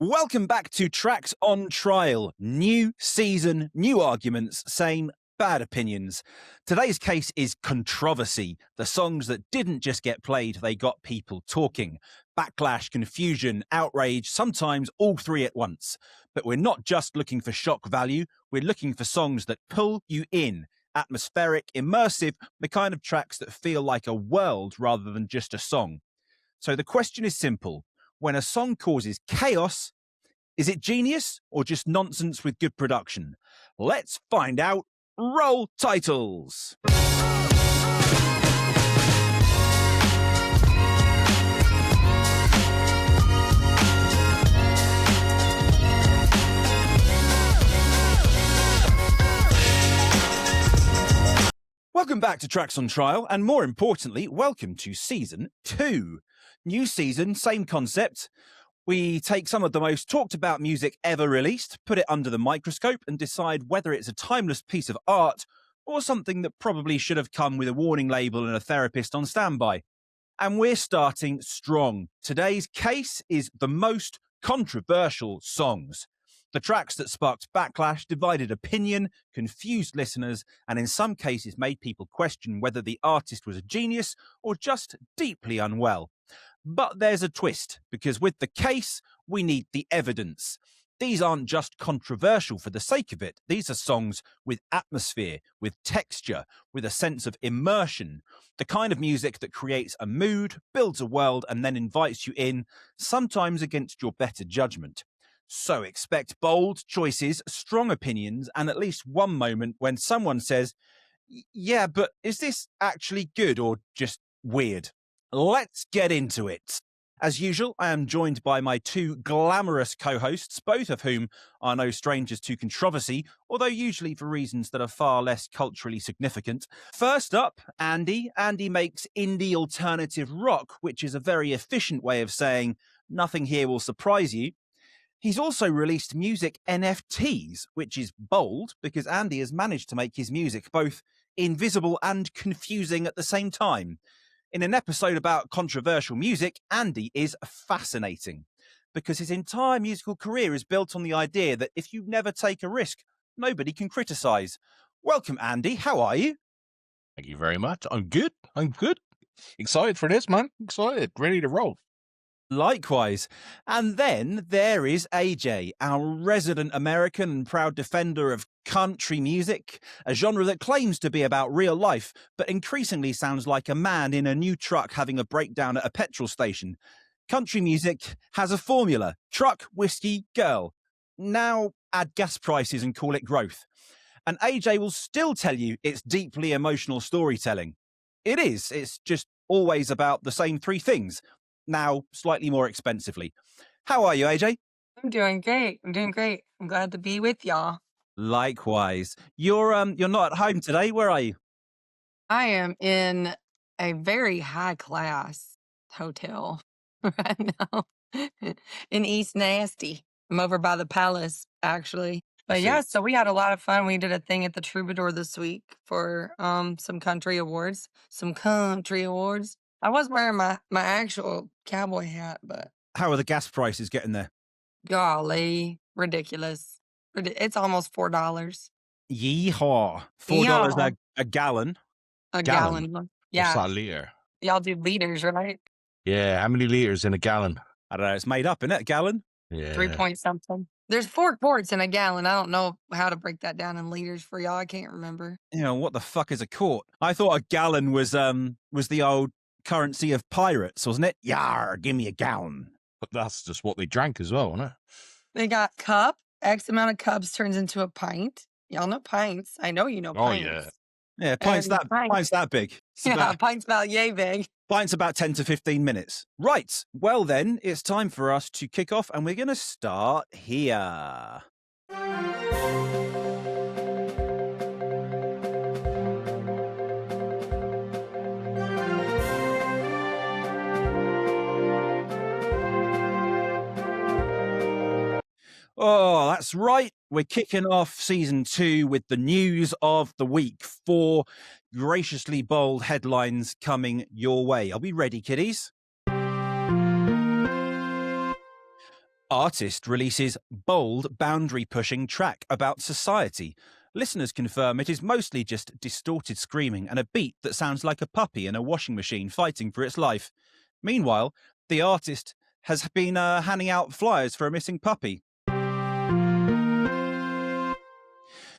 Welcome back to Tracks on Trial. New season, new arguments, same bad opinions. Today's case is controversy. The songs that didn't just get played, they got people talking. Backlash, confusion, outrage, sometimes all three at once. But we're not just looking for shock value, we're looking for songs that pull you in. Atmospheric, immersive, the kind of tracks that feel like a world rather than just a song. So the question is simple. When a song causes chaos, is it genius or just nonsense with good production? Let's find out. Roll titles. Welcome back to Tracks on Trial, and more importantly, welcome to Season 2. New season, same concept. We take some of the most talked about music ever released, put it under the microscope, and decide whether it's a timeless piece of art or something that probably should have come with a warning label and a therapist on standby. And we're starting strong. Today's case is the most controversial songs. The tracks that sparked backlash, divided opinion, confused listeners, and in some cases made people question whether the artist was a genius or just deeply unwell. But there's a twist, because with the case, we need the evidence. These aren't just controversial for the sake of it. These are songs with atmosphere, with texture, with a sense of immersion. The kind of music that creates a mood, builds a world, and then invites you in, sometimes against your better judgment. So expect bold choices, strong opinions, and at least one moment when someone says, yeah, but is this actually good or just weird? Let's get into it. As usual, I am joined by my two glamorous co-hosts, both of whom are no strangers to controversy, although usually for reasons that are far less culturally significant. First up, Andy. Andy makes indie alternative rock, which is a very efficient way of saying nothing here will surprise you. He's also released music NFTs, which is bold because Andy has managed to make his music both invisible and confusing at the same time. In an episode about controversial music, Andy is fascinating because his entire musical career is built on the idea that if you never take a risk, nobody can criticize. Welcome, Andy. How are you? Thank you very much. I'm good. Excited for this, man. Excited. Ready to roll. Likewise. And then there is AJ, our resident American and proud defender of country music, a genre that claims to be about real life, but increasingly sounds like a man in a new truck having a breakdown at a petrol station. Country music has a formula: truck, whiskey, girl. Now add gas prices and call it growth. And AJ will still tell you it's deeply emotional storytelling. It is. It's just always about the same three things. Now, slightly more expensively. How are you, AJ? I'm doing great. I'm glad to be with y'all. Likewise. You're not at home today. Where are you? I am in a very high class hotel right now in East Nasty. I'm over by the Palace, actually. But yeah, so we had a lot of fun. We did a thing at the Troubadour this week for some country awards. I was wearing my actual cowboy hat, but... How are the gas prices getting there? Golly, ridiculous. It's almost $4. Yeehaw. $4 a gallon. A gallon. Yeah. What's that liter? Y'all do liters, right? Yeah, how many liters in a gallon? I don't know. It's made up, isn't it? A gallon? Yeah. 3 point something. There's 4 quarts in a gallon. I don't know how to break that down in liters for y'all. I can't remember. You know, what the fuck is a quart? I thought a gallon was the old currency of pirates, wasn't it? Yar, give me a gallon. But that's just what they drank as well, isn't it? They got cup. X amount of cups turns into a pint. Y'all know pints. I know you know pints. Oh, yeah. Yeah, pints that big. Pints about yay big. Pints about 10 to 15 minutes. Right. Well, then, it's time for us to kick off, and we're going to start here. Oh, that's right. We're kicking off season 2 with the news of the week. 4 graciously bold headlines coming your way. Are we ready, kiddies? Artist releases bold, boundary-pushing track about society. Listeners confirm it is mostly just distorted screaming and a beat that sounds like a puppy in a washing machine fighting for its life. Meanwhile, the artist has been handing out flyers for a missing puppy.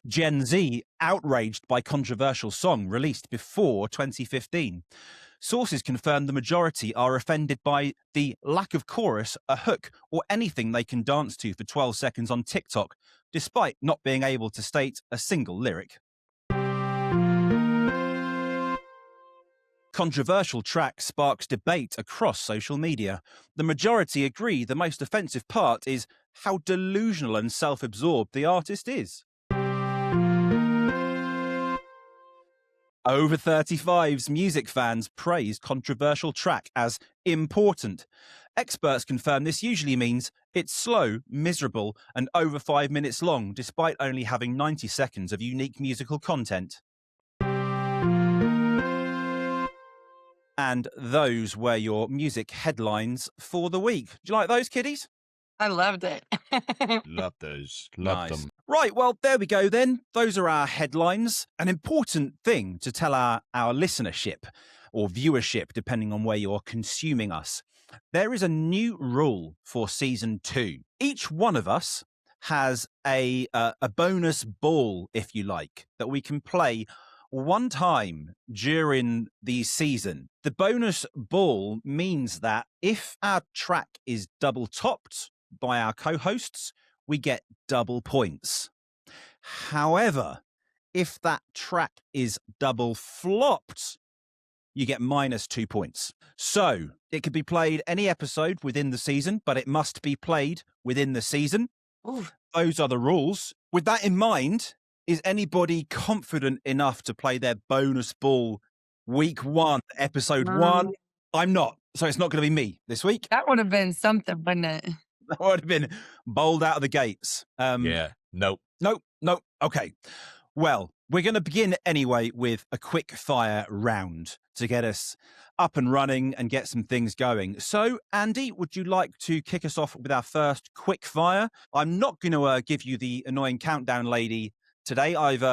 Gen Z outraged by controversial song released before 2015. Sources confirm the majority are offended by the lack of chorus, a hook, or anything they can dance to for 12 seconds on TikTok, despite not being able to state a single lyric. Controversial track sparks debate across social media. The majority agree the most offensive part is how delusional and self-absorbed the artist is. Over 35's music fans praise controversial track as important. Experts confirm this usually means it's slow, miserable, and over 5 minutes long, despite only having 90 seconds of unique musical content. And those were your music headlines for the week. Do you like those, kiddies? I loved it. Love those. Love Nice. them. Right, well, there we go then. Those are our headlines. An important thing to tell our listenership or viewership, depending on where you're consuming us. There is a new rule for season 2. Each one of us has a bonus ball, if you like, that we can play one time during the season. The bonus ball means that if our track is double topped by our co-hosts, we get double points. However, if that track is double flopped, you get -2 points. So it could be played any episode within the season, but it must be played within the season. Ooh. Those are the rules. With that in mind, is anybody confident enough to play their bonus ball week 1, episode 1? I'm not. So it's not going to be me this week. That would have been something, wouldn't it? That would have been bowled out of the gates. Yeah. Nope. Nope. Okay. Well, we're going to begin anyway with a quick fire round to get us up and running and get some things going. So, Andy, would you like to kick us off with our first quick fire? I'm not going to give you the annoying countdown lady today. I've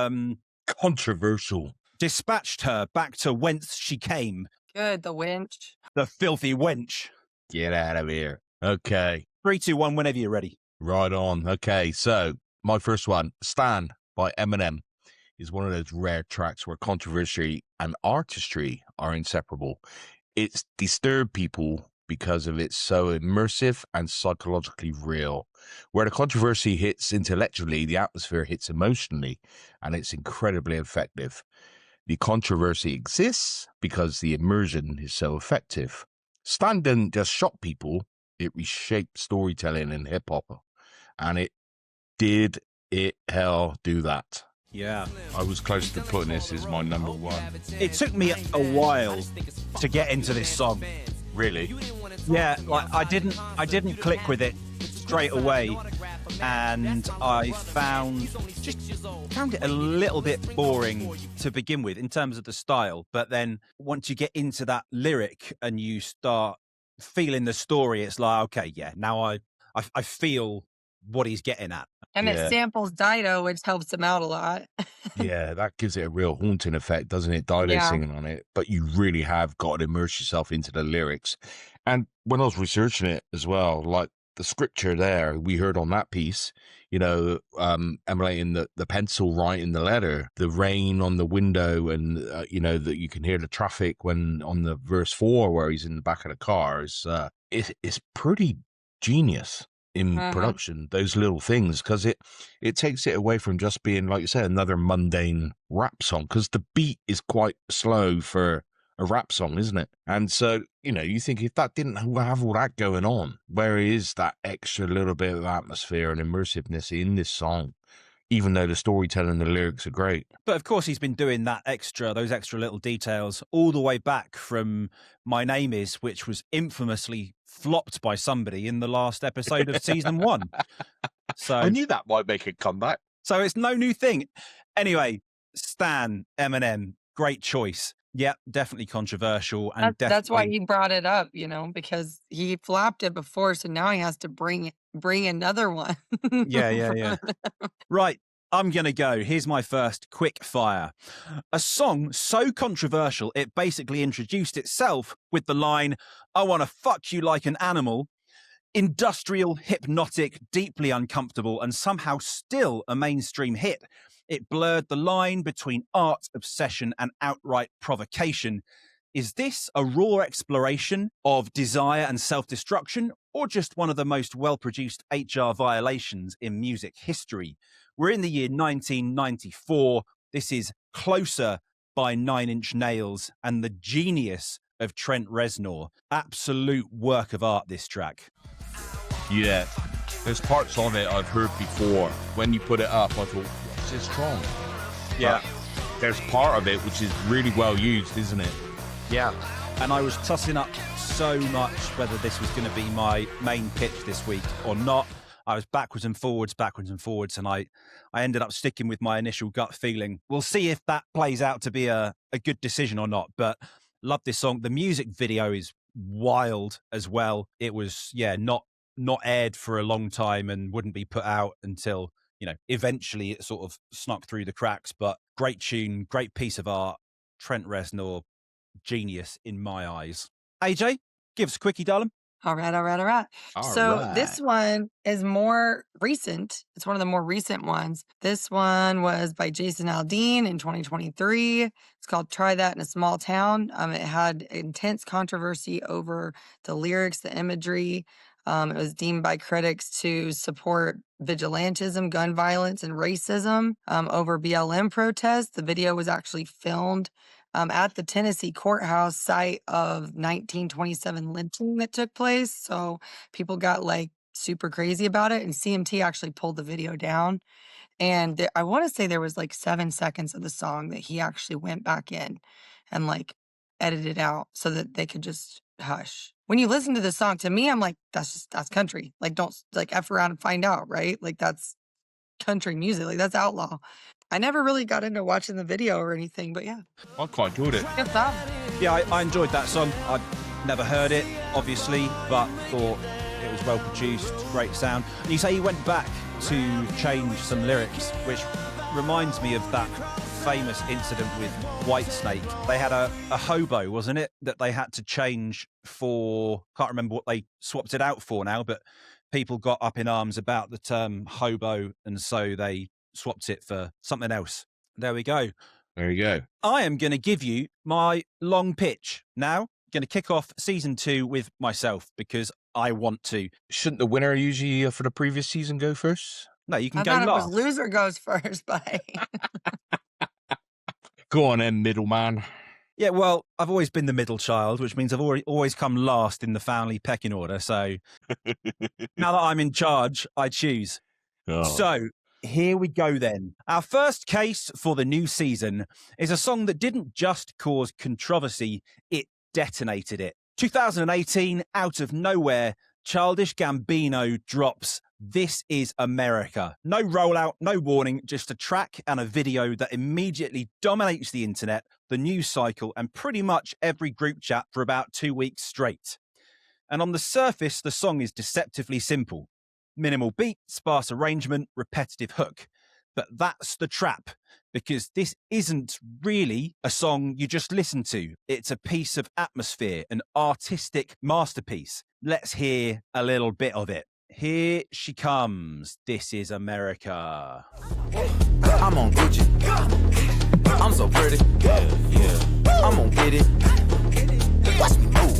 Controversial. dispatched her back to whence she came, Good, the winch. the filthy wench. Get out of here. Okay. 3, 2, 1, whenever you're ready. Right on. Okay. So my first one, Stan by Eminem, is one of those rare tracks where controversy and artistry are inseparable. It's disturbed people because of it's so immersive and psychologically real. Where the controversy hits intellectually, the atmosphere hits emotionally, and it's incredibly effective. The controversy exists because the immersion is so effective. Stan didn't just shock people, it reshaped storytelling in hip-hop, and it did do that. Yeah. I was close to putting this as my number 1. It took me a while to get into this song. Really? Yeah, like I didn't click with it straight away, and I found it a little bit boring to begin with in terms of the style. But then once you get into that lyric and you start feeling the story, it's like, okay, yeah, now I feel what he's getting at. And it samples Dido, which helps him out a lot. Yeah, that gives it a real haunting effect, doesn't it? Dido Yeah. singing on it. But you really have got to immerse yourself into the lyrics. And when I was researching it as well, like the scripture there we heard on that piece, emulating the pencil writing the letter, the rain on the window, and that you can hear the traffic when on the verse 4 where he's in the back of the car it's pretty genius in production, those little things, because it takes it away from just being, like you said, another mundane rap song, because the beat is quite slow for a rap song, isn't it? And so, you think if that didn't have all that going on, where is that extra little bit of atmosphere and immersiveness in this song, even though the storytelling and the lyrics are great? But of course, he's been doing those extra little details all the way back from My Name Is, which was infamously flopped by somebody in the last episode of season 1. So I knew that might make a comeback. So it's no new thing. Anyway, Stan, Eminem, great choice. Yeah, definitely controversial. And That's why definitely, he brought it up, because he flopped it before, so now he has to bring another one. yeah. Right, I'm going to go. Here's my first quick fire. A song so controversial, it basically introduced itself with the line, "I want to fuck you like an animal." Industrial, hypnotic, deeply uncomfortable, and somehow still a mainstream hit. It blurred the line between art obsession and outright provocation. Is this a raw exploration of desire and self-destruction, or just one of the most well-produced HR violations in music history? We're in the year 1994. This is Closer by 9 Inch Nails and the genius of Trent Reznor. Absolute work of art, this track. Yeah, there's parts of it I've heard before. When you put it up, I thought, what's this strong? Yeah. But there's part of it which is really well used, isn't it? Yeah. And I was tossing up so much whether this was going to be my main pitch this week or not. I was backwards and forwards, and I ended up sticking with my initial gut feeling. We'll see if that plays out to be a good decision or not, but love this song. The music video is wild as well. It was, not aired for a long time and wouldn't be put out until, eventually it sort of snuck through the cracks, but great tune, great piece of art. Trent Reznor, genius in my eyes. AJ, give us a quickie, darling. All right. So this one is more recent. It's one of the more recent ones. This one was by Jason Aldean in 2023. It's called Try That in a Small Town. It had intense controversy over the lyrics, the imagery. It was deemed by critics to support vigilantism, gun violence, and racism over BLM protests. The video was actually filmed at the Tennessee courthouse site of 1927 lynching that took place. So people got super crazy about it, and CMT actually pulled the video down. And I want to say there was 7 seconds of the song that he actually went back in and edited out so that they could just hush. When you listen to the song, to me, I'm like, that's country. Don't F around and find out, right? That's country music. That's outlaw. I never really got into watching the video or anything, but yeah. I quite enjoyed it. Good stuff. Yeah, I enjoyed that song. I'd never heard it, obviously, but thought it was well produced, great sound. And you say you went back to change some lyrics, which reminds me of that famous incident with Whitesnake. They had a hobo, wasn't it, that they had to change for, can't remember what they swapped it out for now, but people got up in arms about the term hobo, and so they swapped it for something else. There we go. There you go. I am going to give you my long pitch now. Going to kick off season 2 with myself because I want to. Shouldn't the winner usually for the previous season go first? No, you can I go thought last. It was loser goes first, but Go on then, middleman. Yeah, well, I've always been the middle child, which means I've always come last in the family pecking order. So now that I'm in charge, I choose. Oh. So here we go then. Our first case for the new season is a song that didn't just cause controversy, it detonated it. 2018, out of nowhere, Childish Gambino drops This Is America. No rollout, no warning, just a track and a video that immediately dominates the internet, the news cycle, and pretty much every group chat for about 2 weeks straight. And on the surface, the song is deceptively simple. Minimal beat, sparse arrangement, repetitive hook. But that's the trap, because this isn't really a song you just listen to. It's a piece of atmosphere, an artistic masterpiece. Let's hear a little bit of it. Here she comes. This Is America. I'm on Gucci. I'm so pretty. Yeah. I'm gonna get it. Watch me move.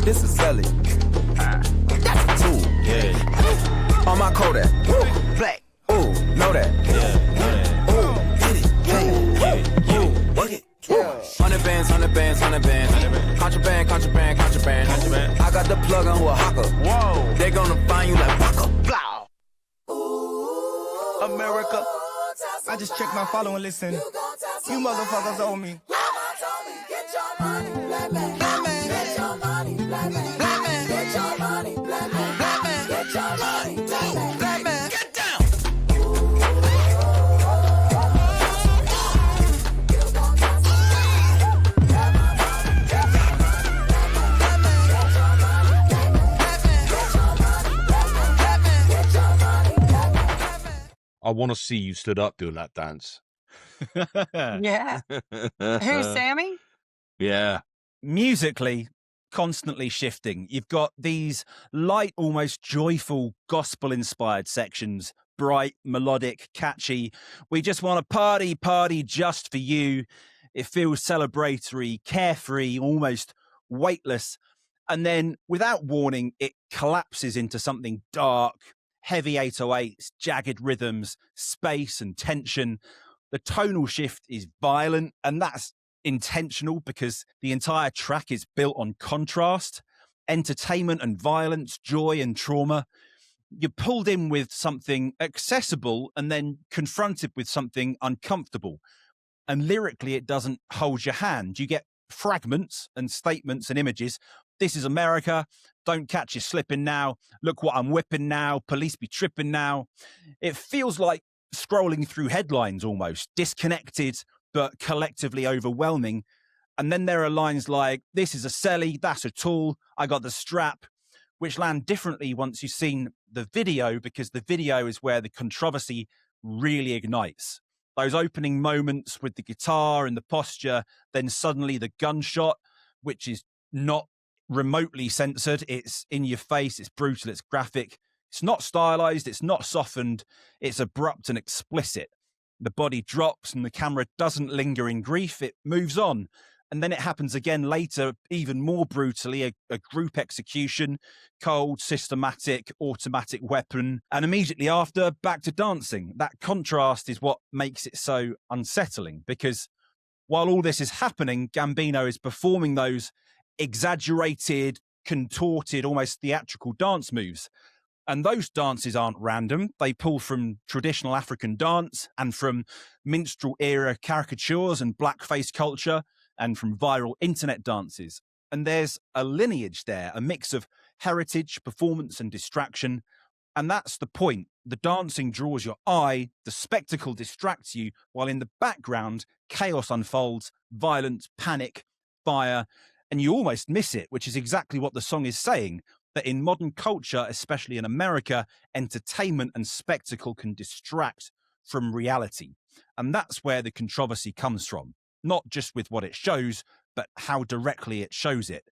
This is Sally. That's a tool. Yeah. On my Kodak. Black. Ooh, know that. Yeah. Ooh, get it. Yeah. Ooh, work it. 100 bands, 100 bands, 100 bands. Contraband, contraband, contraband. I got the plug on who a hawker. Whoa. They gonna find you like Waka. Blah. America. I just checked my follow and listen. You motherfuckers owe me. Get your money, black man. Black man. Get your money, black man. Black man. Get your money, black man. Black man. Get your money, black man. Black man. Get down. I want to see you stood up doing that dance. Yeah. Who's Sammy? Yeah. Musically, constantly shifting. You've got these light, almost joyful, gospel-inspired sections, bright, melodic, catchy. We just want to party just for you. It feels celebratory, carefree, almost weightless. And then, without warning, it collapses into something dark, heavy 808s, jagged rhythms, space and tension. The tonal shift is violent, and that's intentional because the entire track is built on contrast, entertainment and violence, joy and trauma. You're pulled in with something accessible and then confronted with something uncomfortable. And lyrically, it doesn't hold your hand. You get fragments and statements and images. This is America. Don't catch you slipping now. Look what I'm whipping now. Police be tripping now. It feels like scrolling through headlines almost, disconnected, but collectively overwhelming. And then there are lines like, this is a celly, that's a tool, I got the strap, which land differently once you've seen the video, because the video is where the controversy really ignites. Those opening moments with the guitar and the posture, then suddenly the gunshot, which is not remotely censored. It's in your face, it's brutal, it's graphic. It's not stylized, it's not softened, it's abrupt and explicit. The body drops and the camera doesn't linger in grief, it moves on. And then it happens again later, even more brutally, a group execution, cold, systematic, automatic weapon. And immediately after, back to dancing. That contrast is what makes it so unsettling, because while all this is happening, Gambino is performing those exaggerated, contorted, almost theatrical dance moves. And those dances aren't random. They pull from traditional African dance and from minstrel era caricatures and blackface culture and from viral internet dances. And there's a lineage there, a mix of heritage, performance and distraction. And that's the point. The dancing draws your eye, the spectacle distracts you, while in the background, chaos unfolds, violence, panic, fire, and you almost miss it, which is exactly what the song is saying. That in modern culture, especially in America, entertainment and spectacle can distract from reality. And that's where the controversy comes from. Not just with what it shows, but how directly it shows it.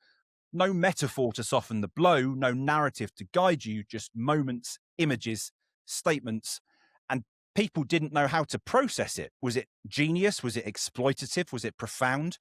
No metaphor to soften the blow, no narrative to guide you, just moments, images, statements. And people didn't know how to process it. Was it genius? Was it exploitative? Was it profound?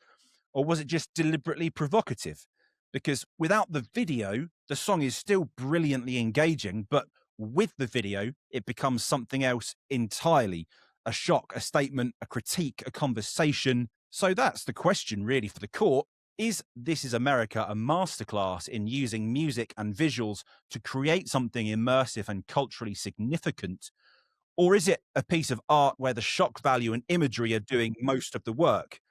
Or was it just deliberately provocative? Because without the video, the song is still brilliantly engaging, but with the video, it becomes something else entirely. A shock, a statement, a critique, a conversation. So that's the question really for the court. Is This Is America a masterclass in using music and visuals to create something immersive and culturally significant? Or is it a piece of art where the shock value and imagery are doing most of the work?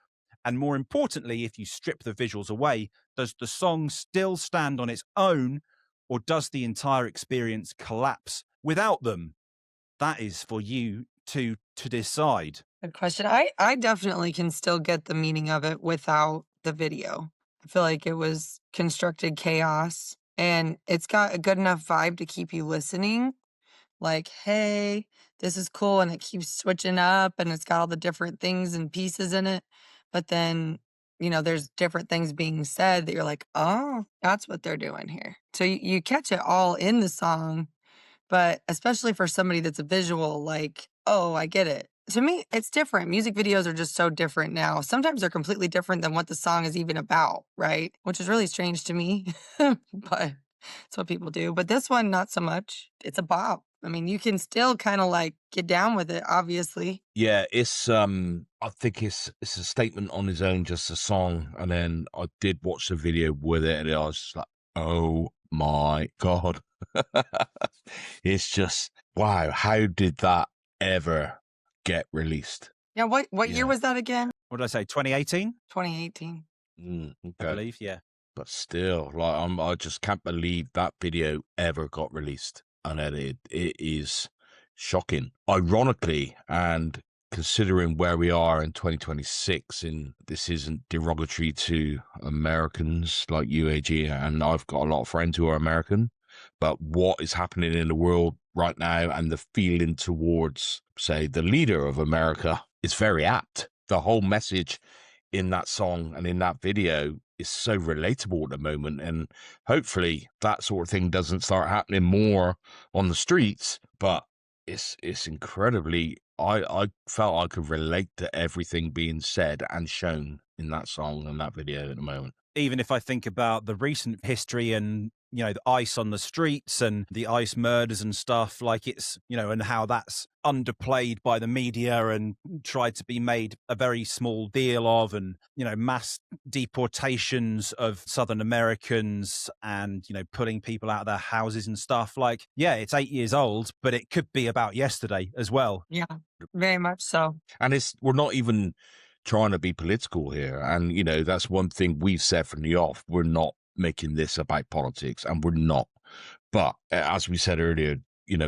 And more importantly, if you strip the visuals away, does the song still stand on its own, or does the entire experience collapse without them? That is for you to decide. Good question. I definitely can still get the meaning of it without the video. I feel like it was constructed chaos, and it's got a good enough vibe to keep you listening. Like, hey, this is cool, and it keeps switching up, and it's got all the different things and pieces in it. But then, there's different things being said that you're like, oh, that's what they're doing here. So you catch it all in the song, but especially for somebody that's a visual, like, oh, I get it. To me, it's different. Music videos are just so different now. Sometimes they're completely different than what the song is even about, right? Which is really strange to me, but it's what people do. But this one, not so much. It's a bop. I mean, you can still kind of like get down with it, obviously. Yeah, it's I think it's a statement on its own, just a song. And then I did watch the video with it, and I was just like, oh my God. It's just, wow, how did that ever get released? Yeah, what year was that again? What did I say, 2018? 2018. Okay. I believe, yeah. But still, like, I just can't believe that video ever got released. And it is shocking. Ironically, and considering where we are in 2026, and this isn't derogatory to Americans like UAG, and I've got a lot of friends who are American, but what is happening in the world right now and the feeling towards, say, the leader of America is very apt. The whole message in that song and in that video is so relatable at the moment, and hopefully that sort of thing doesn't start happening more on the streets. But it's incredibly, I felt I could relate to everything being said and shown in that song and that video at the moment. Even if I think about the recent history and, the ICE on the streets and the ICE murders and stuff, like it's, and how that's underplayed by the media and tried to be made a very small deal of, and, mass deportations of Southern Americans and, pulling people out of their houses and stuff. Like, yeah, it's 8 years old, but it could be about yesterday as well. Yeah, very much so. And we're not even trying to be political here. And, that's one thing we've said from the off. We're not making this about politics, and we're not. But as we said earlier,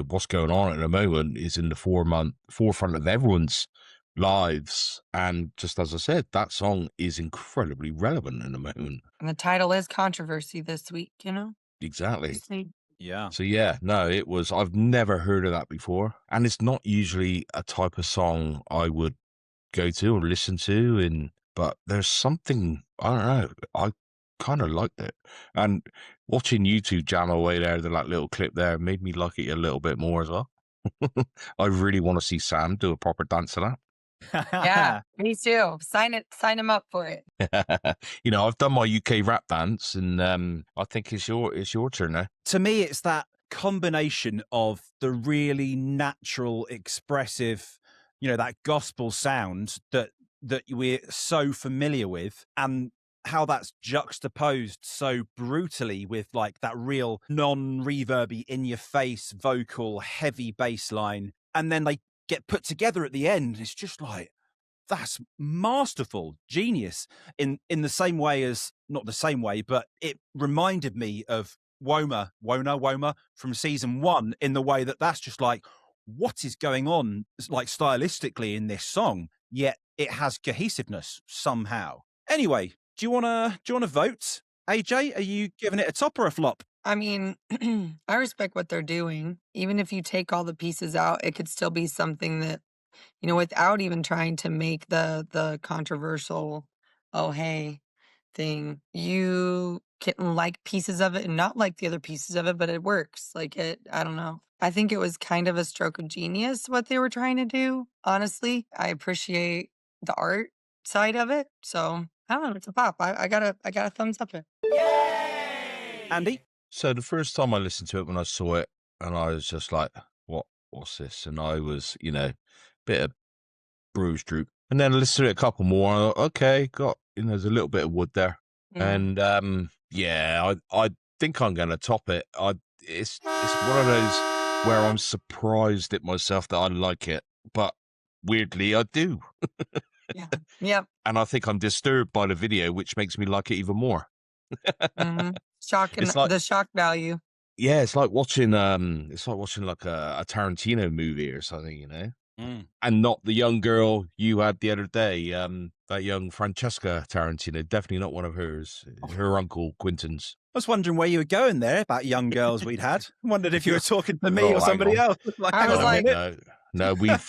what's going on at the moment is in the forefront of everyone's lives. And just as I said, that song is incredibly relevant in the moment. And the title is Controversy this week, Exactly. Yeah. So yeah, no, I've never heard of that before. And it's not usually a type of song I would go to or listen to, but there's something, I don't know, I kind of liked it. And watching you two jam away there, that little clip there, made me like it a little bit more as well. I really want to see Sam do a proper dance to that. Yeah, me too. Sign him up for it. I've done my UK rap dance, and I think it's your turn now. To me, it's that combination of the really natural, expressive, that gospel sound that we're so familiar with, and how that's juxtaposed so brutally with like that real non-reverby, in-your-face vocal, heavy bass line, and then they get put together at the end. It's just like, that's masterful, genius. In the same way as, not the same way, but it reminded me of Woma from season 1, in the way that's just like, what is going on, like stylistically in this song? Yet it has cohesiveness somehow. Anyway, do you want to vote? AJ, are you giving it a top or a flop? I mean, I respect what they're doing. Even if you take all the pieces out, it could still be something that, without even trying to make the controversial, oh, hey, thing. You can like pieces of it and not like the other pieces of it, but it works. Like I don't know. I think it was kind of a stroke of genius what they were trying to do. Honestly, I appreciate the art side of it. So I don't know. It's a pop. I got a thumbs up it. Yay! Andy? So the first time I listened to it, when I saw it, and I was just like, what's this? And I was, bit of bruise droop. And then I listened to it a couple more. And I thought, okay, there's a little bit of wood there. And I think I'm going to top it. It's one of those where I'm surprised at myself that I like it, but weirdly I do. Yeah. Yep. And I think I'm disturbed by the video, which makes me like it even more. Shock and the shock value. Yeah, it's like watching like a Tarantino movie or something, and not the young girl you had the other day, that young Francesca Tarantino. Definitely not one of hers. Her uncle Quentin's. I was wondering where you were going there about young girls we'd had. I wondered if you were talking to me or somebody else. No, we've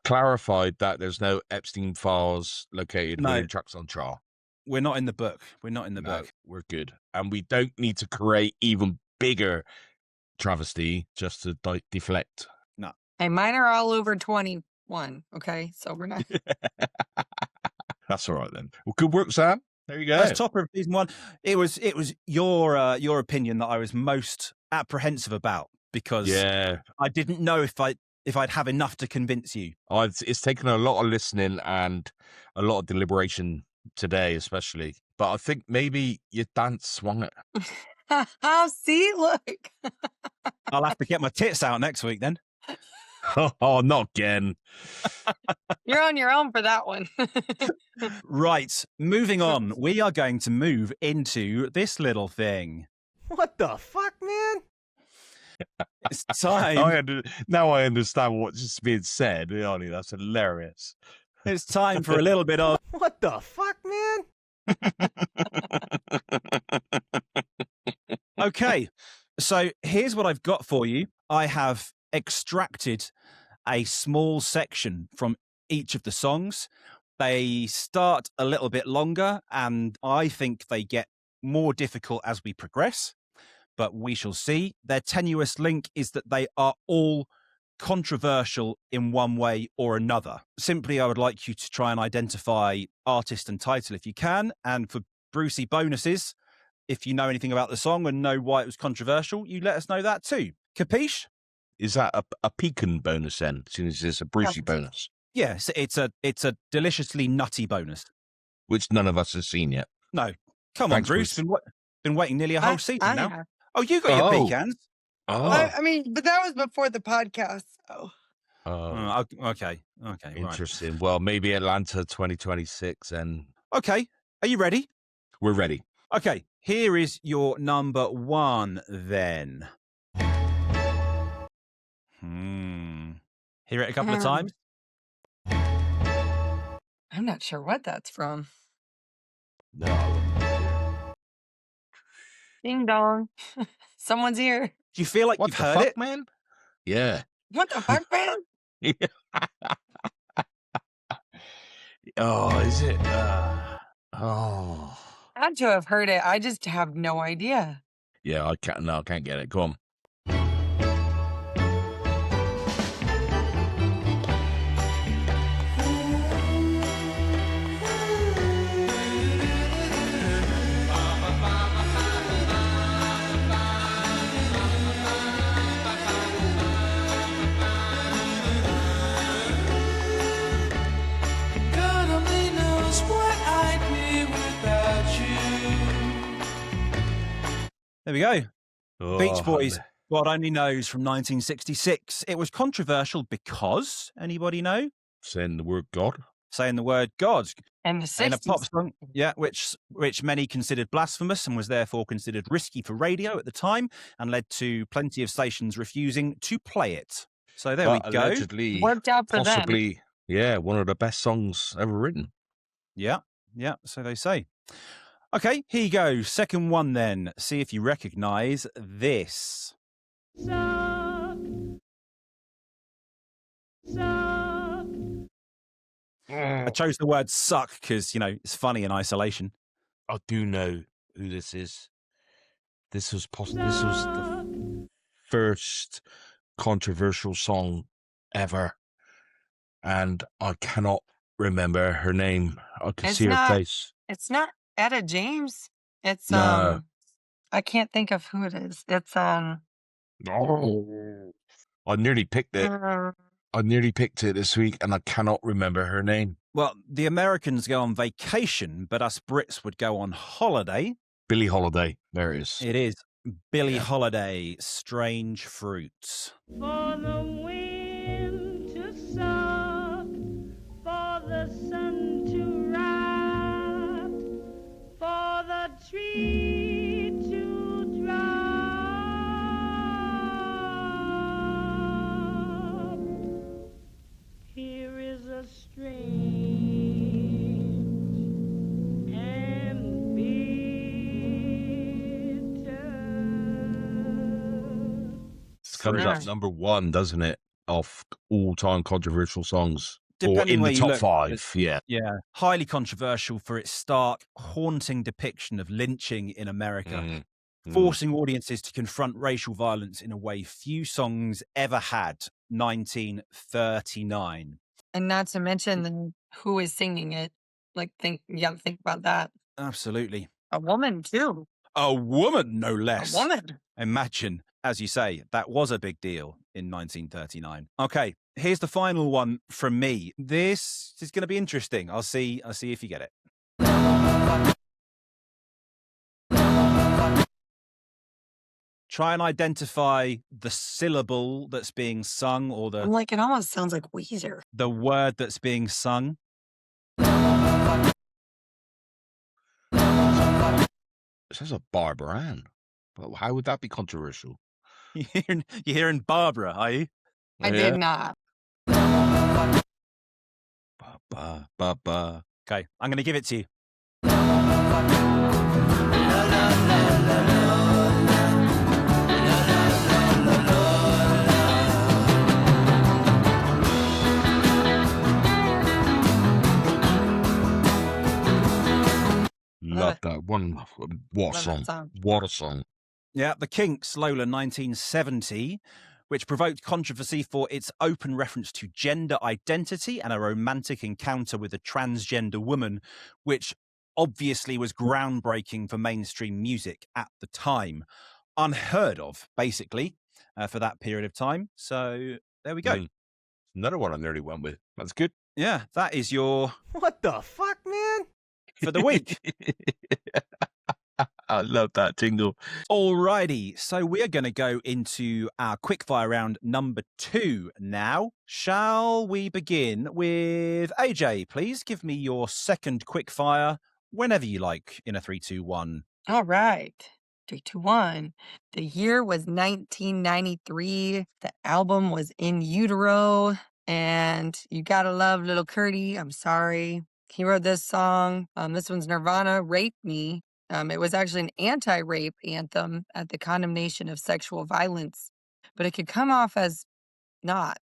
clarified that there's no Epstein files located within Tracks on Trial. We're not in the book. We're not in the book. We're good. And we don't need to create even bigger travesty just to deflect. No. Hey, mine are all over 21. Okay, so we're not. That's all right then. Well, good work, Sam. There you go. As topper of season 1, it was your opinion that I was most apprehensive about, because I didn't know if I'd have enough to convince you. It's taken a lot of listening and a lot of deliberation today, especially. But I think maybe your dance swung it. Oh, see, look. I'll have to get my tits out next week then. Oh, not again. You're on your own for that one. Right, moving on. We are going to move into this little thing. What the fuck, man? It's time. Now I understand what's just being said. Ollie, that's hilarious. It's time for a little bit of... What the fuck, man? Okay, so here's what I've got for you. I have extracted a small section from each of the songs. They start a little bit longer, and I think they get more difficult as we progress, but we shall see. Their tenuous link is that they are all controversial in one way or another. Simply, I would like you to try and identify artist and title if you can, and for Brucey bonuses, if you know anything about the song and know why it was controversial, you let us know that too. Capiche? Is that a pecan bonus then, since it's a Brucey bonus? Yes, it's a deliciously nutty bonus. Which none of us has seen yet. No. Come Thanks, on, Bruce. Been waiting nearly a whole season now. have. Oh, you got your pecans. Oh. I mean, but that was before the podcast. So. Okay. Interesting. Right. Well, maybe Atlanta 2026 and... Okay. Are you ready? We're ready. Okay. Here is your number one then. Hear it a couple of times? I'm not sure what that's from. No. Ding dong. Someone's here. Do you feel like What you've the heard fuck, it? man? Yeah. What the fuck, man? Oh, is it? Oh. I had to have heard it. I just have no idea. Yeah, I can't get it. Go on. There we go. Beach Oh, Boys, God Only Knows from 1966. It was controversial because, anybody know? saying the word God. Saying the word God. And the 60s. In a pop song, yeah, which many considered blasphemous and was therefore considered risky for radio at the time and led to plenty of stations refusing to play it. So there But we go. allegedly, Worked out for them. possibly, yeah, one of the best songs ever written. Yeah, so they say. Okay, here you go. Second one then. See if you recognize this. I chose the word suck because, it's funny in isolation. I do know who this is. This was the first controversial song ever, and I cannot remember her name. I can It's see her not- face. It's not Etta James. It's No. I can't think of who it is. It's Oh, I nearly picked it. I nearly picked it this week, and I cannot remember her name. Well, the Americans go on vacation, but us Brits would go on holiday. Billie Holiday. There it is. It is Billie Holiday, Strange Fruits. For the wind to suck, for the sun to rise, for the tree to drop. Here is a strange and bitter. Comes Yeah. up number one, doesn't it? Of all-time controversial songs, or Depending in where the you top look, five. Yeah. Yeah, highly controversial for its stark, haunting depiction of lynching in America, forcing audiences to confront racial violence in a way few songs ever had. 1939. And not to mention who is singing it. Like, think about that. Absolutely. A woman, too. A woman, no less. A woman. Imagine, as you say, that was a big deal in 1939. Okay, here's the final one from me. This is going to be interesting. I'll see if you get it. Try and identify the syllable that's being sung or I'm like, it almost sounds like Weezer. the word that's being sung. It says a Barbara Ann. But how would that be controversial? You're hearing Barbara, are you? I did not. Ba-ba. Okay, I'm going to give it to you. one. What a Love that song. song. What a song. Yeah, The Kinks' Lola 1970, which provoked controversy for its open reference to gender identity and a romantic encounter with a transgender woman, which obviously was groundbreaking for mainstream music at the time. Unheard of, basically, for that period of time. So there we go. Another one I nearly went with. That's good. Yeah, that is your What the fuck, man? for the week. I love that jingle. Alrighty, so we're going to go into our quickfire round number 2 now. Shall we begin with AJ? Please give me your second quickfire whenever you like in a 3, 2, 1. All right. 3, 2, 1. The year was 1993. The album was In Utero. And you gotta love Little Curdy. I'm sorry. He wrote this song. This one's Nirvana, Rape Me. It was actually an anti-rape anthem at the condemnation of sexual violence. But it could come off as not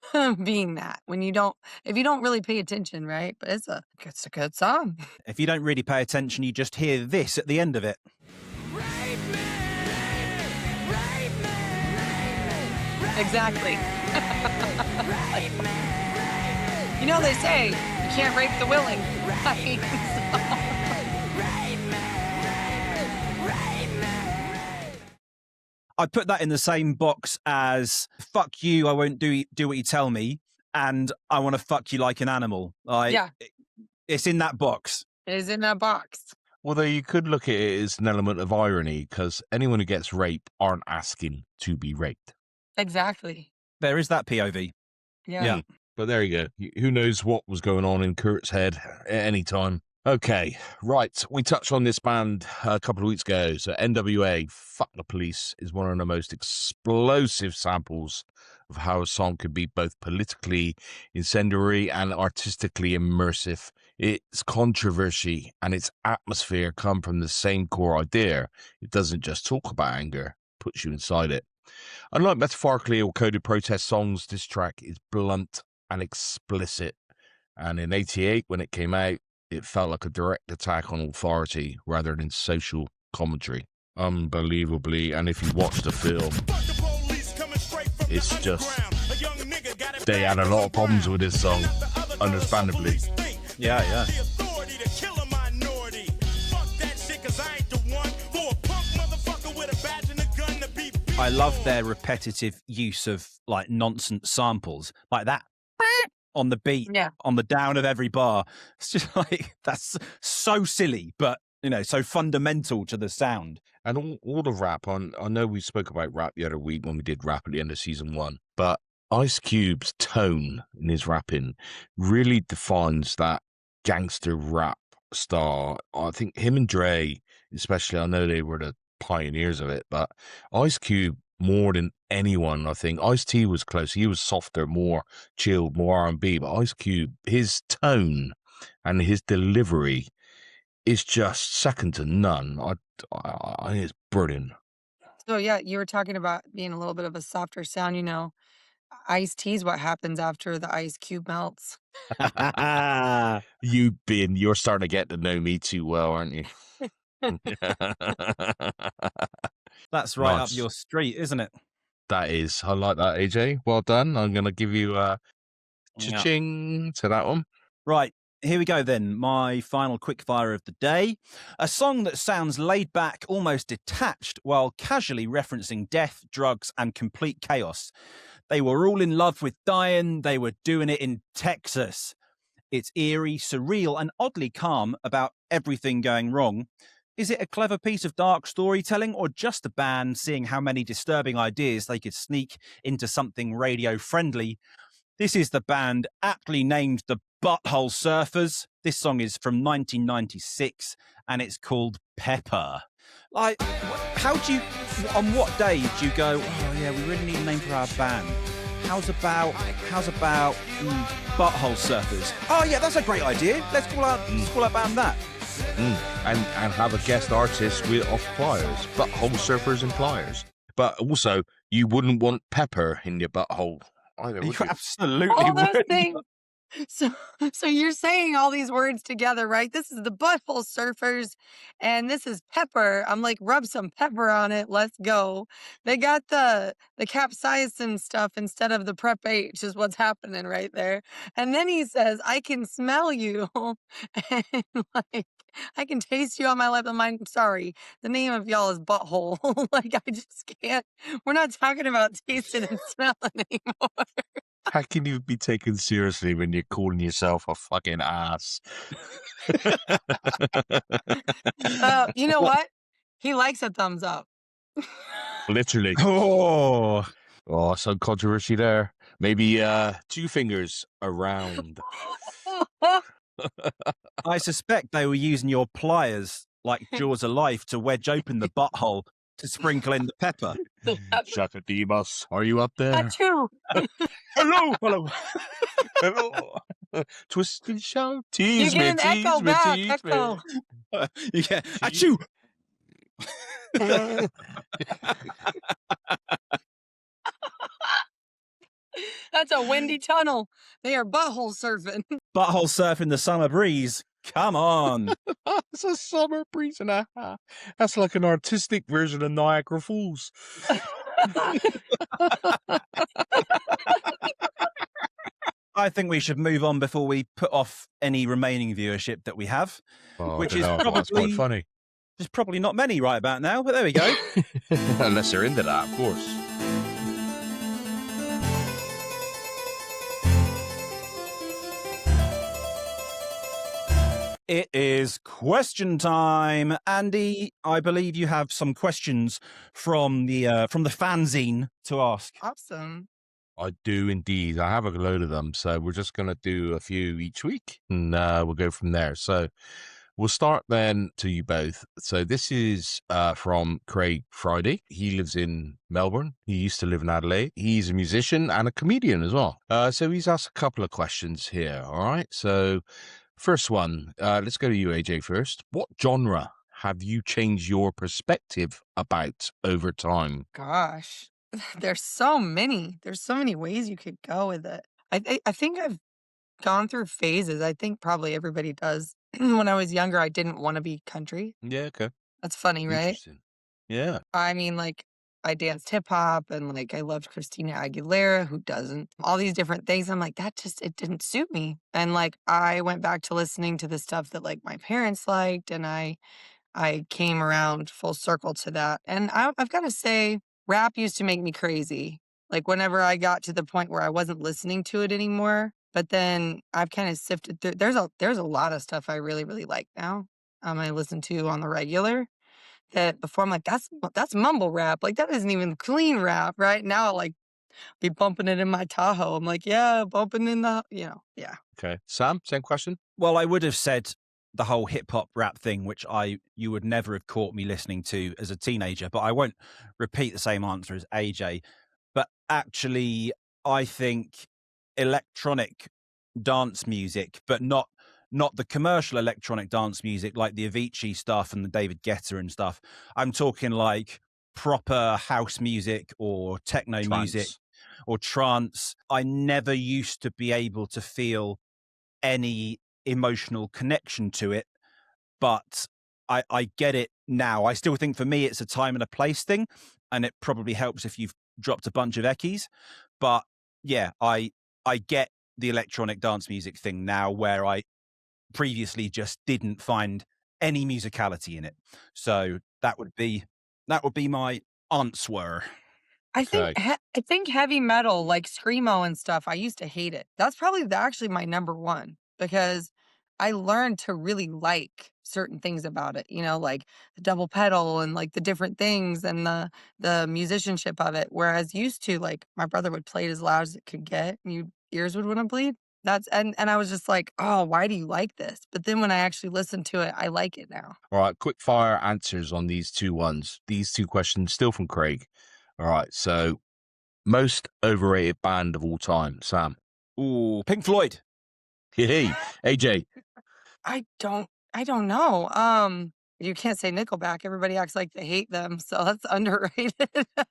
being that if you don't really pay attention, right? But it's a good song. If you don't really pay attention, you just hear this at the end of it. Exactly. You know, they say you can't rape the willing. Right? I put that in the same box as fuck you, I won't do what you tell me, and I want to fuck you like an animal. Yeah. It's in that box. It is in that box. Although you could look at it as an element of irony, because anyone who gets raped aren't asking to be raped. Exactly. There is that POV. Yeah. But there you go. Who knows what was going on in Kurt's head at any time. Okay, right. We touched on this band a couple of weeks ago. So NWA, Fuck the Police, is one of the most explosive samples of how a song could be both politically incendiary and artistically immersive. Its controversy and its atmosphere come from the same core idea. It doesn't just talk about anger, it puts you inside it. Unlike metaphorically or coded protest songs, this track is blunt and explicit. And in '88, when it came out, it felt like a direct attack on authority rather than social commentary. Unbelievably, and if you watch the film, it's just, they had a lot of problems with this song, understandably. Yeah. I love their repetitive use of like nonsense samples like that on the beat, on the down of every bar. It's just like, that's so silly, but so fundamental to the sound. And all the rap, I know we spoke about rap the other week when we did rap at the end of season 1, but Ice Cube's tone in his rapping really defines that gangster rap style. I think him and Dre, especially, I know they were the pioneers of it, but Ice Cube more than anyone, I think. Ice-T was close. He was softer, more chilled, more R&B, but Ice Cube, his tone and his delivery is just second to none. I think it's brilliant. So yeah, you were talking about being a little bit of a softer sound, Ice-T is what happens after the ice cube melts. You're starting to get to know me too well, aren't you? That's right Nice. up your street, isn't it? That is. I like that, AJ. Well done. I'm going to give you a cha-ching to that one. Right. Here we go then. My final quickfire of the day. A song that sounds laid back, almost detached, while casually referencing death, drugs, and complete chaos. They were all in love with dying. They were doing it in Texas. It's eerie, surreal, and oddly calm about everything going wrong. Is it a clever piece of dark storytelling or just a band seeing how many disturbing ideas they could sneak into something radio-friendly? This is the band aptly named the Butthole Surfers. This song is from 1996 and it's called Pepper. Like, on what day do you go, oh yeah, we really need a name for our band? How's about Butthole Surfers? Oh yeah, that's a great idea. Let's call our band that. And have a guest artist off Pliers, Butthole Surfers and Pliers. But also, you wouldn't want pepper in your butthole either, would you? You absolutely All those would. things So, so you're saying all these words together, right? This is the Butthole Surfers, and this is pepper. I'm like, rub some pepper on it. Let's go. They got the capsaicin stuff instead of the Prep H, is what's happening right there. And then he says, "I can smell you," and like, I can taste you on my lip. I'm sorry. The name of y'all is Butthole. Like, I just can't. We're not talking about tasting and smelling anymore. How can you be taken seriously when you're calling yourself a fucking ass? You know what? He likes a thumbs up. Literally. Oh, Some controversy there. Maybe 2 fingers around. I suspect they were using your pliers like Jaws of Life to wedge open the butthole to sprinkle in the pepper. Shaka Demas, are you up there? Achoo! Hello, hello, hello. Twist and shout, You tease get me, an echo tease me, back. tease Echo. me. Yeah, achoo! That's a windy tunnel. They are butthole surfing. Butthole surfing the summer breeze. Come on. It's a summer breeze and a half. That's like an artistic version of Niagara Falls. I think we should move on before we put off any remaining viewership that we have, which is That's quite probably funny. there's probably not many right about now, but there we go. Unless they're into that, of course. It is question time. Andy, I believe you have some questions from the fanzine to ask. Awesome. I do indeed. I have a load of them. So we're just going to do a few each week and we'll go from there. So we'll start then to you both. So this is from Craig Friday. He lives in Melbourne. He used to live in Adelaide. He's a musician and a comedian as well. So he's asked a couple of questions here. All right. So first one, let's go to you, AJ, first. What genre have you changed your perspective about over time? Gosh, there's so many. There's so many ways you could go with it. I think I've gone through phases. I think probably everybody does. When I was younger, I didn't want to be country. Yeah, okay. That's funny, right? Interesting. Yeah. I mean, like, I danced hip hop and like I loved Christina Aguilera, who doesn't? All these different things. I'm like, it didn't suit me. And like I went back to listening to the stuff that like my parents liked, and I came around full circle to that. And I've got to say, rap used to make me crazy. Like whenever I got to the point where I wasn't listening to it anymore. But then I've kind of sifted through. There's a lot of stuff I really, really like now. I listen to on the regular. That before I'm like, that's mumble rap. Like that isn't even clean rap, right? Now I'll like be bumping it in my Tahoe. I'm like, yeah, bumping in the, yeah. Okay. Sam, same question? Well, I would have said the whole hip hop rap thing, which you would never have caught me listening to as a teenager, but I won't repeat the same answer as AJ. But actually, I think electronic dance music, but not the commercial electronic dance music like the Avicii stuff and the David Guetta and stuff. I'm talking like proper house music or techno music or trance. I never used to be able to feel any emotional connection to it, but I get it now. I still think for me it's a time and a place thing, and it probably helps if you've dropped a bunch of eckies. But yeah, I get the electronic dance music thing now, where I previously just didn't find any musicality in it. So that would be my answer. I think heavy metal, like screamo and stuff, I used to hate it. That's probably actually my number one, because I learned to really like certain things about it, like the double pedal and like the different things and the musicianship of it. Whereas used to, like, my brother would play it as loud as it could get and your ears would want to bleed. And I was just like, oh, why do you like this? But then when I actually listen to it, I like it now. All right, quick fire answers on these two questions, still from Craig. All right, so most overrated band of all time, Sam. Ooh, Pink Floyd. Hey, AJ. I don't know. You can't say Nickelback. Everybody acts like they hate them, so that's underrated.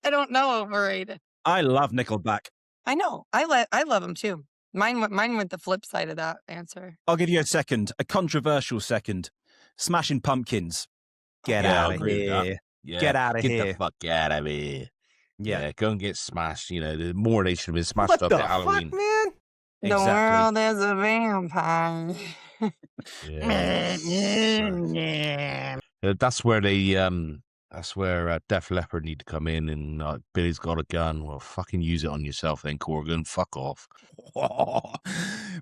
I don't know overrated. I love Nickelback. I know. I love them too. Mine went the flip side of that answer. I'll give you a second, a controversial second. Smashing Pumpkins. Get Yeah, out I of agree with that. here. Yeah, Get out of get here. the fuck out of here. Yeah. Yeah, go and get smashed. You know, the more they should have been smashed What up the at Halloween. fuck, man? The world is a vampire. Yeah. That's where Def Leppard need to come in and Billy's got a gun. Well, fucking use it on yourself then, Corgan. Fuck off.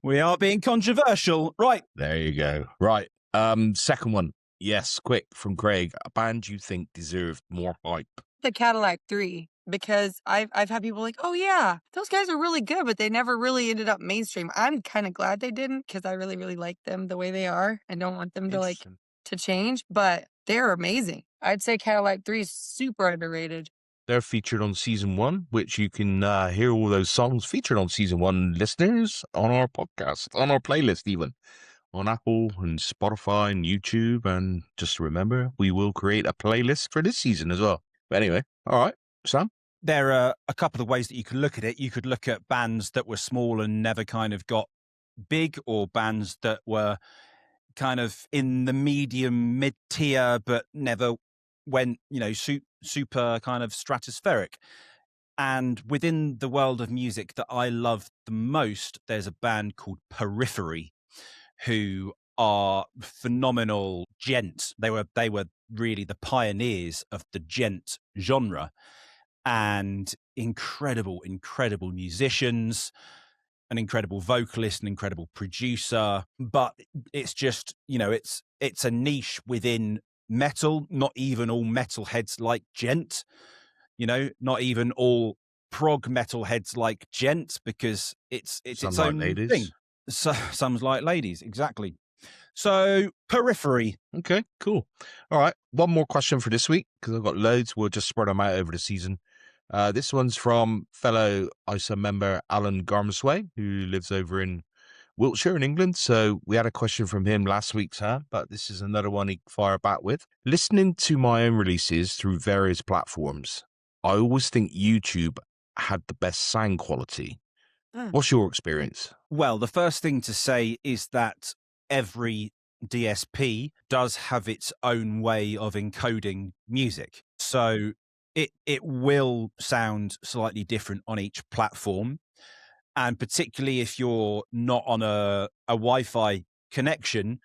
We are being controversial. Right. There you go. Right. Second one. Yes, quick from Craig. A band you think deserved more hype? The Cadillac 3, because I've had people like, oh yeah, those guys are really good, but they never really ended up mainstream. I'm kind of glad they didn't, because I really, really like them the way they are. I don't want them to Interesting. to change, but they're amazing. I'd say Cadillac 3 is super underrated. They're featured on season 1, which you can hear all those songs featured on season 1, listeners, on our podcast, on our playlist even, on Apple and Spotify and YouTube. And just remember, we will create a playlist for this season as well. But anyway, all right, Sam? There are a couple of ways that you could look at it. You could look at bands that were small and never kind of got big, or bands that were kind of in the medium mid-tier but never went, super kind of stratospheric. And within the world of music that I love the most, there's a band called Periphery, who are phenomenal gent. They were really the pioneers of the gent genre, and incredible musicians, an incredible vocalist, an incredible producer. But it's just, it's a niche within metal. Not even all metalheads like gent, not even all prog metalheads like gent, because it's its own thing. So some like ladies, exactly. So Periphery. Okay, cool. All right, one more question for this week, because I've got loads. We'll just spread them out over the season. This one's from fellow ISA member Alan Garmsway, who lives over in Wiltshire in England. So we had a question from him last week, Sam, but this is another one he can fire back with. Listening to my own releases through various platforms, I always think YouTube had the best sound quality. What's your experience? Well, the first thing to say is that every DSP does have its own way of encoding music. So it will sound slightly different on each platform. And particularly if you're not on a Wi-Fi connection,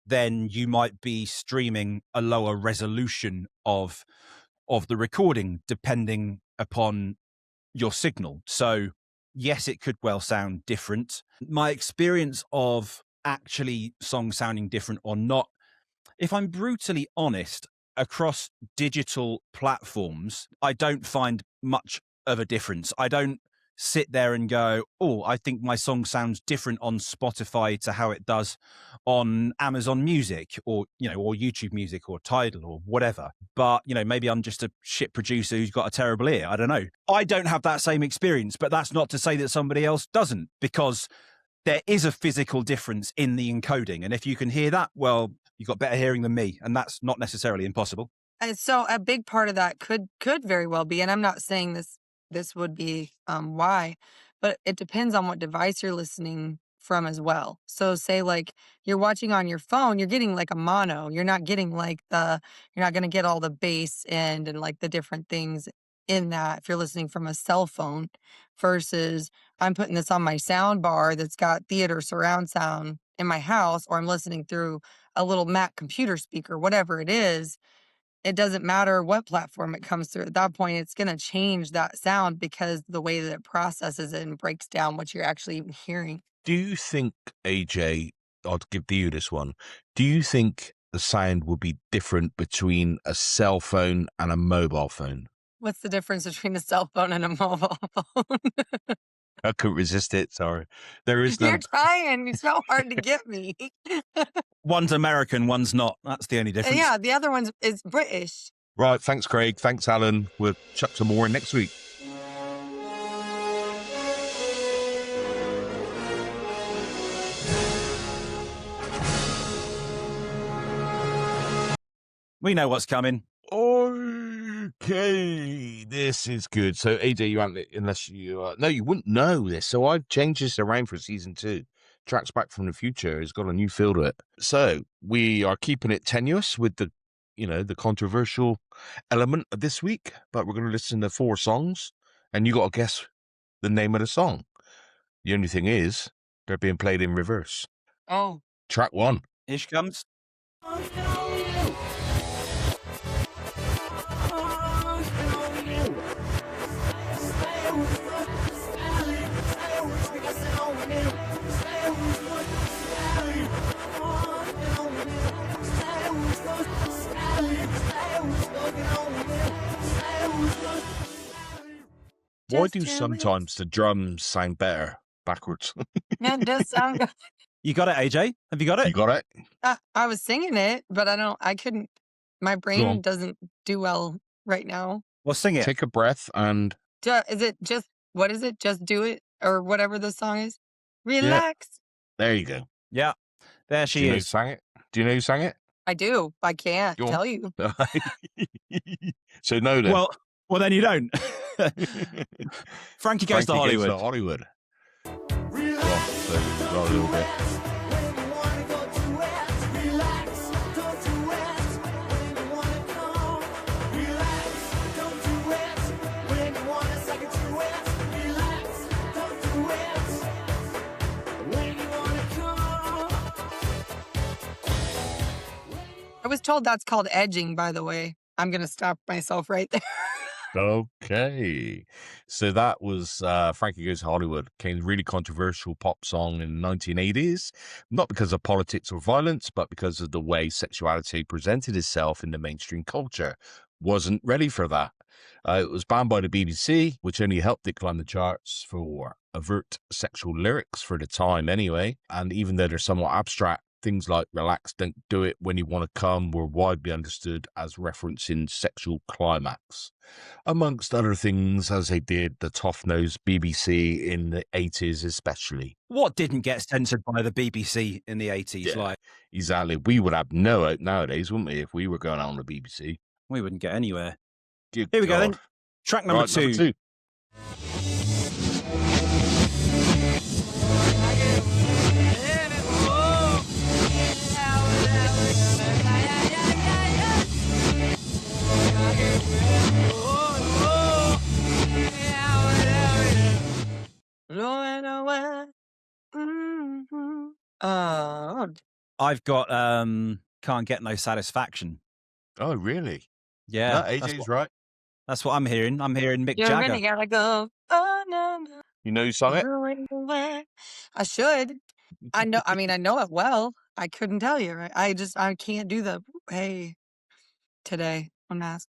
then you might be streaming a lower resolution of the recording, depending upon your signal. So yes, it could well sound different. My experience of actually songs sounding different or not, if I'm brutally honest, across digital platforms, I don't find much of a difference. I don't sit there and go, oh, I think my song sounds different on Spotify to how it does on Amazon Music, or or YouTube Music or Tidal or whatever. But maybe I'm just a shit producer who's got a terrible ear. I don't know. I don't have that same experience, but that's not to say that somebody else doesn't, because there is a physical difference in the encoding. And if you can hear that, well, you've got better hearing than me, and that's not necessarily impossible. And so a big part of that could very well be, and I'm not saying this would be why, but it depends on what device you're listening from as well. So say like you're watching on your phone, you're getting like a mono. You're not getting like you're not going to get all the bass and like the different things in that if you're listening from a cell phone, versus I'm putting this on my sound bar that's got theater surround sound in my house, or I'm listening through a little Mac computer speaker, whatever it is. It doesn't matter what platform it comes through. At that point, it's going to change that sound because the way that it processes it and breaks down what you're actually even hearing. Do you think, AJ, I'll give you this one, do you think the sound would be different between a cell phone and a mobile phone? What's the difference between a cell phone and a mobile phone? I couldn't resist it, sorry. There is You're trying. It's so hard to get me. One's American, one's not. That's the only difference. Yeah, the other one is British. Right, thanks, Craig. Thanks, Alan. We'll chuck some more in next week. We know what's coming. Okay. Okay, this is good. So, AJ, you haven't, unless you, no, you wouldn't know this. So, I've changed this around for season 2. Tracks Back from the Future has got a new feel to it. So, we are keeping it tenuous with the, the controversial element of this week, but we're going to listen to 4 songs, and you got to guess the name of the song. The only thing is, they're being played in reverse. Oh. Track 1. Here she comes. Why do sometimes the drums sound better backwards? Yeah, it does sound good. You got it, AJ? Have you got it? You got it? I was singing it, but I couldn't. My brain doesn't do well right now. Well, sing it. Take a breath and... Is it just, what is it? Just Do It? Or whatever the song is? Relax. Yeah. There you go. Yeah. There she Do you know is. who sang it? Do you know who sang it? I do. I can't tell you. So no then. Well, then you don't. Frankie Goes to Hollywood. Goes to Hollywood. Well, a little bit. I was told that's called edging, by the way. I'm going to stop myself right there. Okay. So that was Frankie Goes to Hollywood, came really controversial pop song in the 1980s, not because of politics or violence, but because of the way sexuality presented itself in the mainstream culture. Wasn't ready for that. It was banned by the BBC, which only helped it climb the charts for overt sexual lyrics for the time anyway. And even though they're somewhat abstract, things like relax, don't do it when you want to come were widely understood as referencing sexual climax. Amongst other things, as they did the tough-nosed BBC in the 80s especially. What didn't get censored by the BBC in the 80s? Yeah, like, exactly. We would have no out nowadays, wouldn't we, if we were going on the BBC? we wouldn't get anywhere. Good Here we go then. God. Track number 2. Number 2. I've got Can't Get No Satisfaction. Oh, really? Yeah. No, AJ's right. That's what I'm hearing. I'm hearing Mick You're Jagger. really gotta go. Oh, no. You know who sung it? I should. I know it well. I couldn't tell you, right? I can't do the hey today on mask.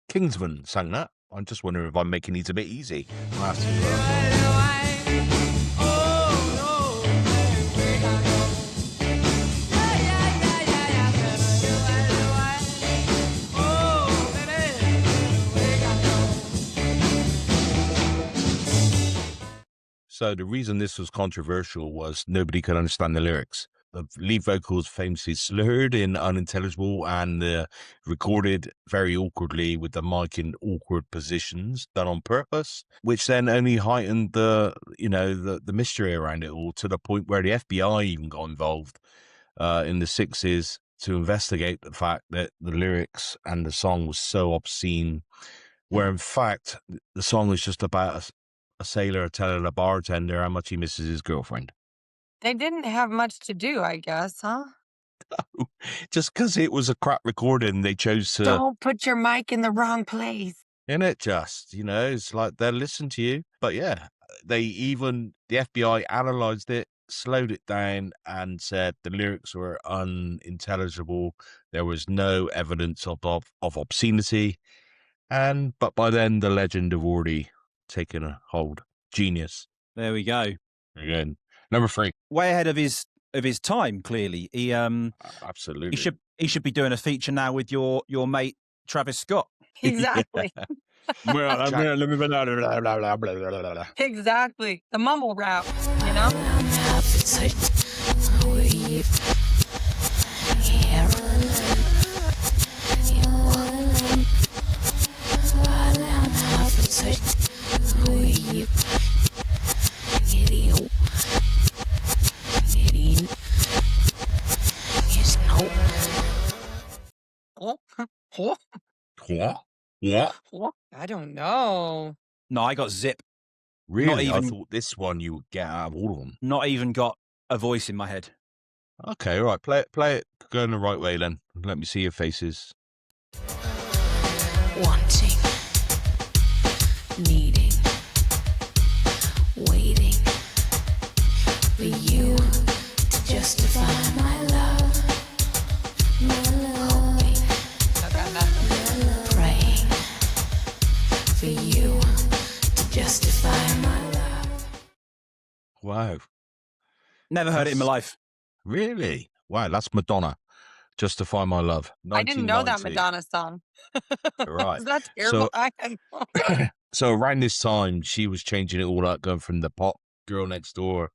Kingsman sang that. I'm just wondering if I'm making these a bit easy. I'll have to, So the reason this was controversial was nobody could understand the lyrics. The lead vocals famously slurred in unintelligible and recorded very awkwardly with the mic in awkward positions, done on purpose, which then only heightened the mystery around it all to the point where the FBI even got involved in the 60s to investigate the fact that the lyrics and the song was so obscene, where in fact the song was just about a sailor telling a bartender how much he misses his girlfriend. They didn't have much to do, I guess, huh? Just because it was a crap recording, they chose to... Don't put your mic in the wrong place. Isn't it just, it's like they'll listen to you. But yeah, the FBI analysed it, slowed it down and said the lyrics were unintelligible. There was no evidence of obscenity. But by then, the legend had already taken a hold. Genius. There we go. Again, number 3. Way ahead of his time. Clearly, he absolutely. He should be doing a feature now with your mate Travis Scott. Exactly. Exactly. The mumble rap. Oh, What? I don't know. No, I got zip. Really? I even- thought this one you would get out of all of them. Not even got a voice in my head. Okay, all right. Play it. Go in the right way then. Let me see your faces. Wanting, needing, waiting for you to justify my love, hoping, praying for you to justify my love. Wow. Never heard it in my life. Really? Wow, that's Madonna. Justify My Love. I didn't know that 1990. Madonna song. Right. Is that terrible? So around this time, she was changing it all up, going from the pop girl next door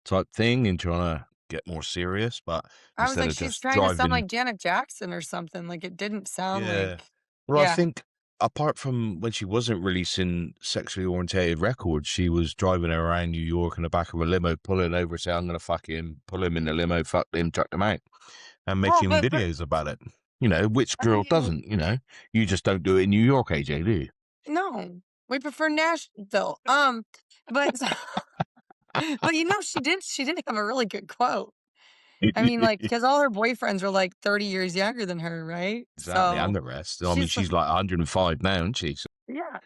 type thing and trying to get more serious. But I was instead like, of she's just trying to sound driving, like Janet Jackson or something. Like it didn't sound like. Well, Yeah. I think apart from when she wasn't releasing sexually orientated records, she was driving around New York in the back of a limo, pulling over, saying, I'm going to fuck him, pull him in the limo, fuck him, chuck them out, and Well, making but- videos about it. You know, which I girl mean- doesn't, you know? You just don't do it in New York, AJ, do you? No, we prefer Nashville. But but you know, she did have a really good quote. I mean, like, because all her boyfriends were like 30 years younger than her, right? Exactly, So and the rest. I mean, she's she's like 105 now, isn't she? So, yeah.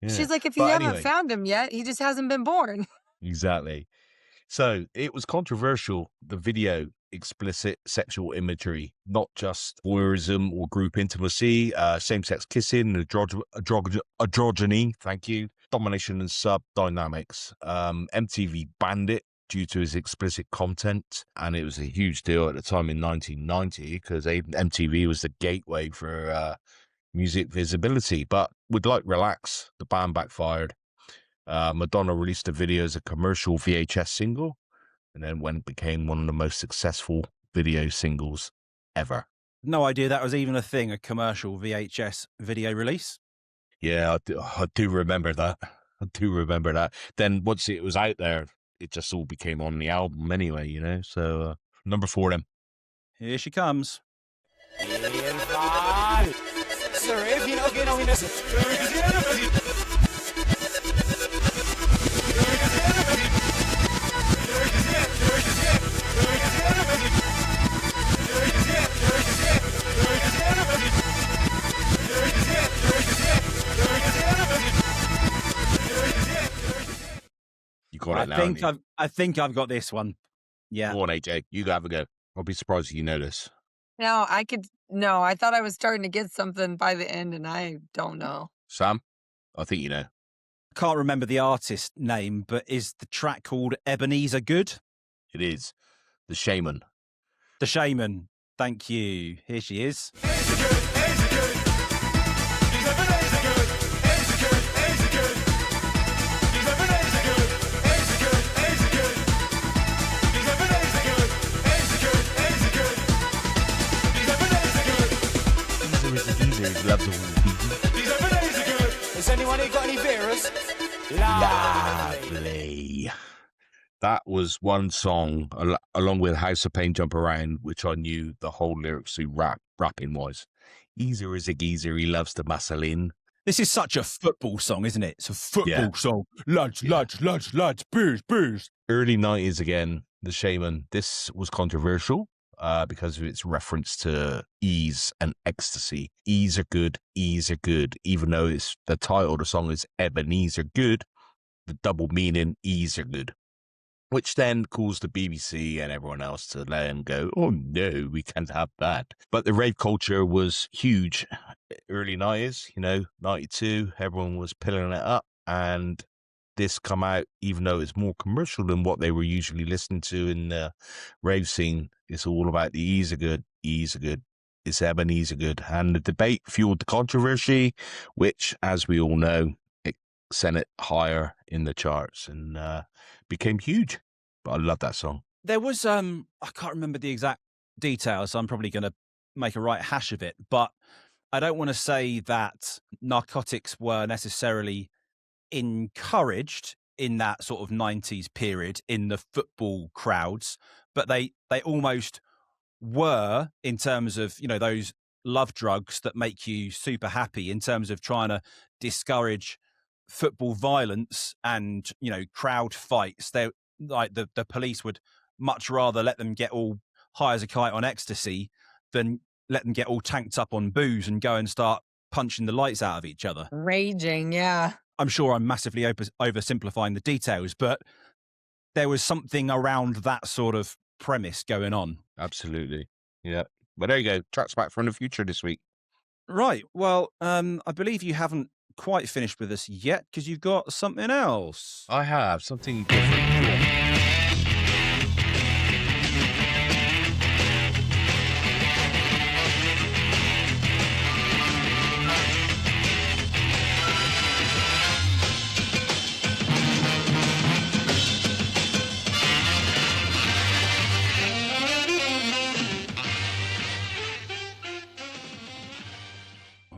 yeah. She's like, if you But haven't anyway, found him yet, he just hasn't been born. exactly. So it was controversial, the video, explicit sexual imagery, not just voyeurism or group intimacy, same-sex kissing, androgyny, thank you, domination and sub-dynamics. MTV banned it due to its explicit content, and it was a huge deal at the time in 1990 because MTV was the gateway for music visibility. But with like Relax, the ban backfired. Madonna released the video as a commercial VHS single, and then when it became one of the most successful video singles ever. No idea that was even a thing, a commercial VHS video release. Yeah, I do remember that. I do remember that. Then once it was out there, it just all became on the album anyway, you know? So, number 4 then. Here she comes. You got it now. haven't you? I think I've got this one. Yeah. Go on, AJ. You have a go. I'll be surprised if you know this. No, I thought I was starting to get something by the end, and I don't know. Sam, I think you know. Can't remember the artist name, but is the track called Ebenezer Good? It is The Shaman. The Shaman. Thank you. Here she is. Has anyone here got any Veras? Lovely. That was one song, along with House of Pain Jump Around, which I knew the whole lyrics to rapping was. Easer is a geezer, he loves the muscle-in. This is such a football song, isn't it? It's a football song. Lads, beers. Early 90s again, The Shaman. This was controversial because of its reference to ease and ecstasy. Ease are good, even though it's the title of the song is Ebenezer Good, the double meaning, ease are good. Which then caused the BBC and everyone else to let him go, oh no, we can't have that. But the rave culture was huge. Early 90s, 92, everyone was pilling it up. And this come out, even though it's more commercial than what they were usually listening to in the rave scene. It's all about the ease are good. It's Ebenezer Good. And the debate fueled the controversy, which, as we all know, it sent it higher in the charts and became huge. But I love that song. There was, I can't remember the exact details, so I'm probably going to make a right hash of it, but I don't want to say that narcotics were necessarily encouraged in that sort of 90s period in the football crowds, but they almost were, in terms of, you know, those love drugs that make you super happy, in terms of trying to discourage football violence and, you know, crowd fights. They like the police would much rather let them get all high as a kite on ecstasy than let them get all tanked up on booze and go and start punching the lights out of each other. Raging, yeah. I'm sure I'm massively oversimplifying the details, but there was something around that sort of premise going on. Absolutely. Yeah. But there you go. Tracks back from the future this week. Right. Well, I believe you haven't quite finished with us yet, because you've got something else. I have something different.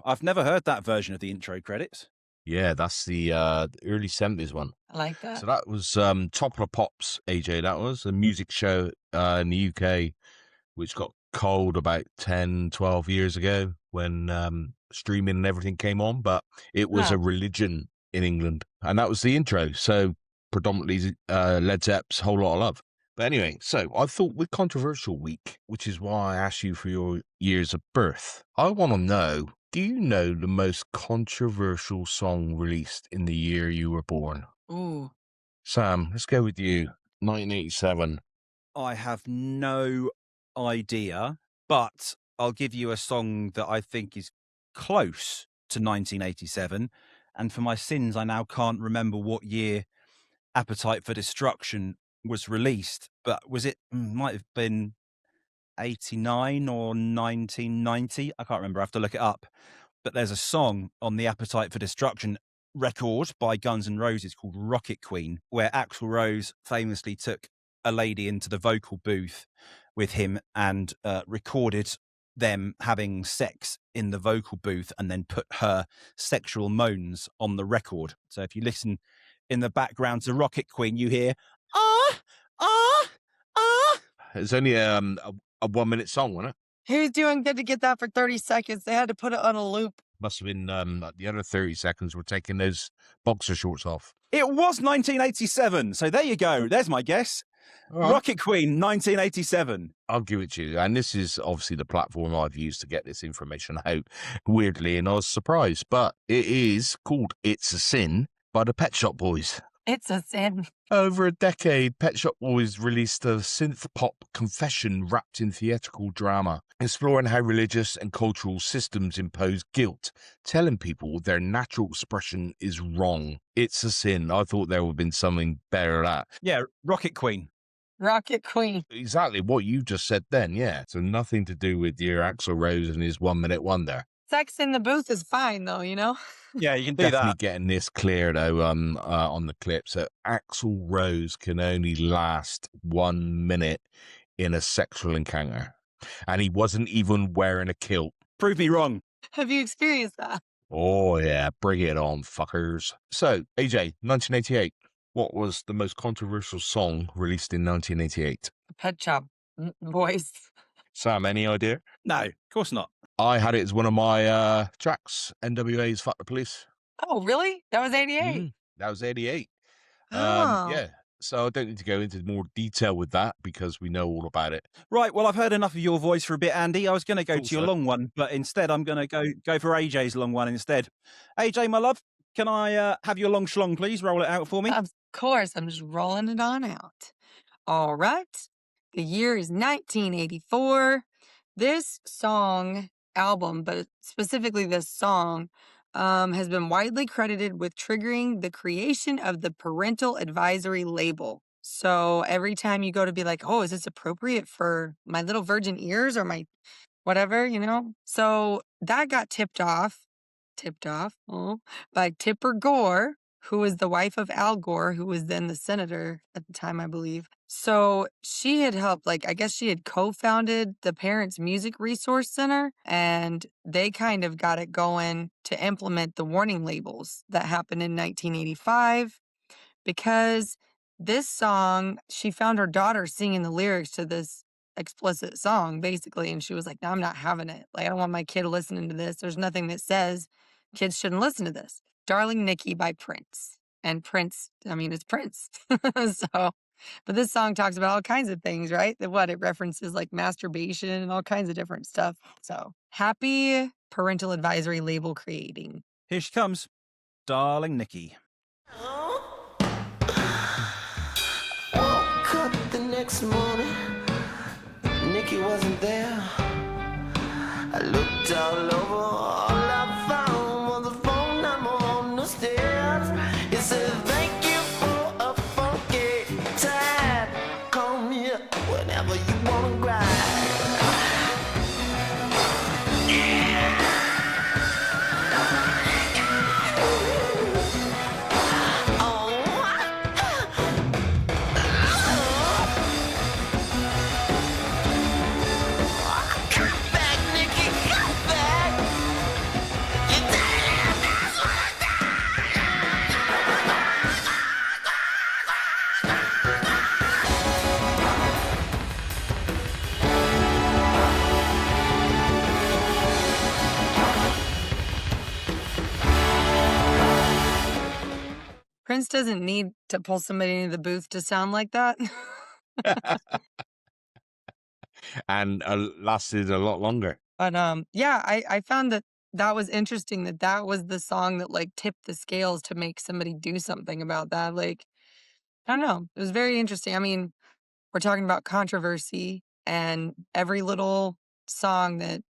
I've never heard that version of the intro credits. Yeah, that's the early 70s one. I like that. So that was Top of the Pops, AJ. That was a music show in the UK, which got cold about 10, 12 years ago when streaming and everything came on. But it was a religion in England. And that was the intro. So predominantly Led Zepp's Whole Lot of Love. But anyway, so I thought with Controversial Week, which is why I asked you for your years of birth, I want to know, do you know the most controversial song released in the year you were born? Ooh. Sam, let's go with you. 1987. I have no idea, but I'll give you a song that I think is close to 1987. And for my sins, I now can't remember what year Appetite for Destruction was released, but was it, might have been 89 or 1990? I can't remember. I have to look it up. But there's a song on the Appetite for Destruction record by Guns N' Roses called Rocket Queen, where Axl Rose famously took a lady into the vocal booth with him and recorded them having sex in the vocal booth and then put her sexual moans on the record. So if you listen in the background to Rocket Queen, you hear, ah, ah, ah. It's only a 1 minute song, wasn't it? He was doing good to get that for 30 seconds. They had to put it on a loop. Must have been the other 30 seconds were taking those boxer shorts off. It was 1987. So there you go. There's my guess. Right. Rocket Queen, 1987. I'll give it to you. And this is obviously the platform I've used to get this information out, weirdly, and I was surprised. But it is called It's a Sin by the Pet Shop Boys. It's a sin. Over a decade, Pet Shop Boys released a synth-pop confession wrapped in theatrical drama, exploring how religious and cultural systems impose guilt, telling people their natural expression is wrong. It's a sin. I thought there would have been something better at that. Yeah, Rocket Queen. Rocket Queen. Exactly what you just said then, yeah. So nothing to do with your Axl Rose and his 1 minute wonder. Sex in the booth is fine, though, you know? Yeah, you can do Definitely that. getting this clear, though, on the clip. So Axl Rose can only last 1 minute in a sexual encounter. And he wasn't even wearing a kilt. Prove me wrong. Have you experienced that? Oh, yeah. Bring it on, fuckers. So, AJ, 1988. What was the most controversial song released in 1988? Pet Shop Boys. Sam, any idea? No, of course not. I had it as one of my tracks, NWA's Fuck the Police. Oh, really? That was 88? That was 88. Oh. Yeah. So I don't need to go into more detail with that because we know all about it. Right, well, I've heard enough of your voice for a bit, Andy. I was going to go Cool, to your sir. long one, but instead I'm going to go for AJ's long one instead. AJ, my love, can I have your long schlong, please? Roll it out for me. Of course, I'm just rolling it on out. All right. The year is 1984. This album, but specifically this song, has been widely credited with triggering the creation of the Parental Advisory label. So every time you go to be like, oh, is this appropriate for my little virgin ears or my whatever, you know? So that got tipped off by Tipper Gore, who was the wife of Al Gore, who was then the senator at the time, I believe. So she had helped, I guess she had co-founded the Parents Music Resource Center, and they kind of got it going to implement the warning labels that happened in 1985, because this song, she found her daughter singing the lyrics to this explicit song, basically, and she was like, no, I'm not having it. I don't want my kid listening to this. There's nothing that says kids shouldn't listen to this. Darling Nikki by Prince. And Prince, it's Prince. So, but this song talks about all kinds of things, right? It references masturbation and all kinds of different stuff. So, happy Parental Advisory label creating. Here she comes, Darling Nikki. Woke up the next morning, Nikki wasn't there. I looked all over, all I found was a phone number on the stairs. It said, thank you for a funky time. Call me up whenever you wanna grind. Prince doesn't need to pull somebody into the booth to sound like that. And lasted a lot longer. But yeah, I found that was interesting, that was the song that tipped the scales to make somebody do something about that. I don't know. It was very interesting. We're talking about controversy, and every little song that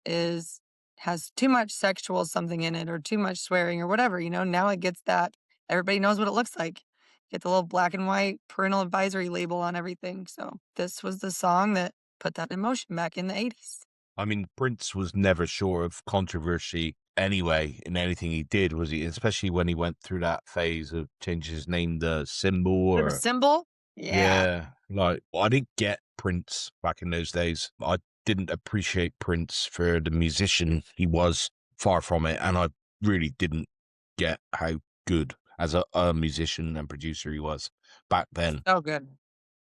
has too much sexual something in it or too much swearing or whatever, now it gets that. Everybody knows what it looks like. Get the little black and white parental advisory label on everything. So this was the song that put that in motion back in the 80s. Prince was never sure of controversy anyway in anything he did, was he? Especially when he went through that phase of changing his name to Symbol. The Symbol? Yeah. I didn't get Prince back in those days. I didn't appreciate Prince for the musician he was, far from it. And I really didn't get how good as a musician and producer he was back then. Oh, good.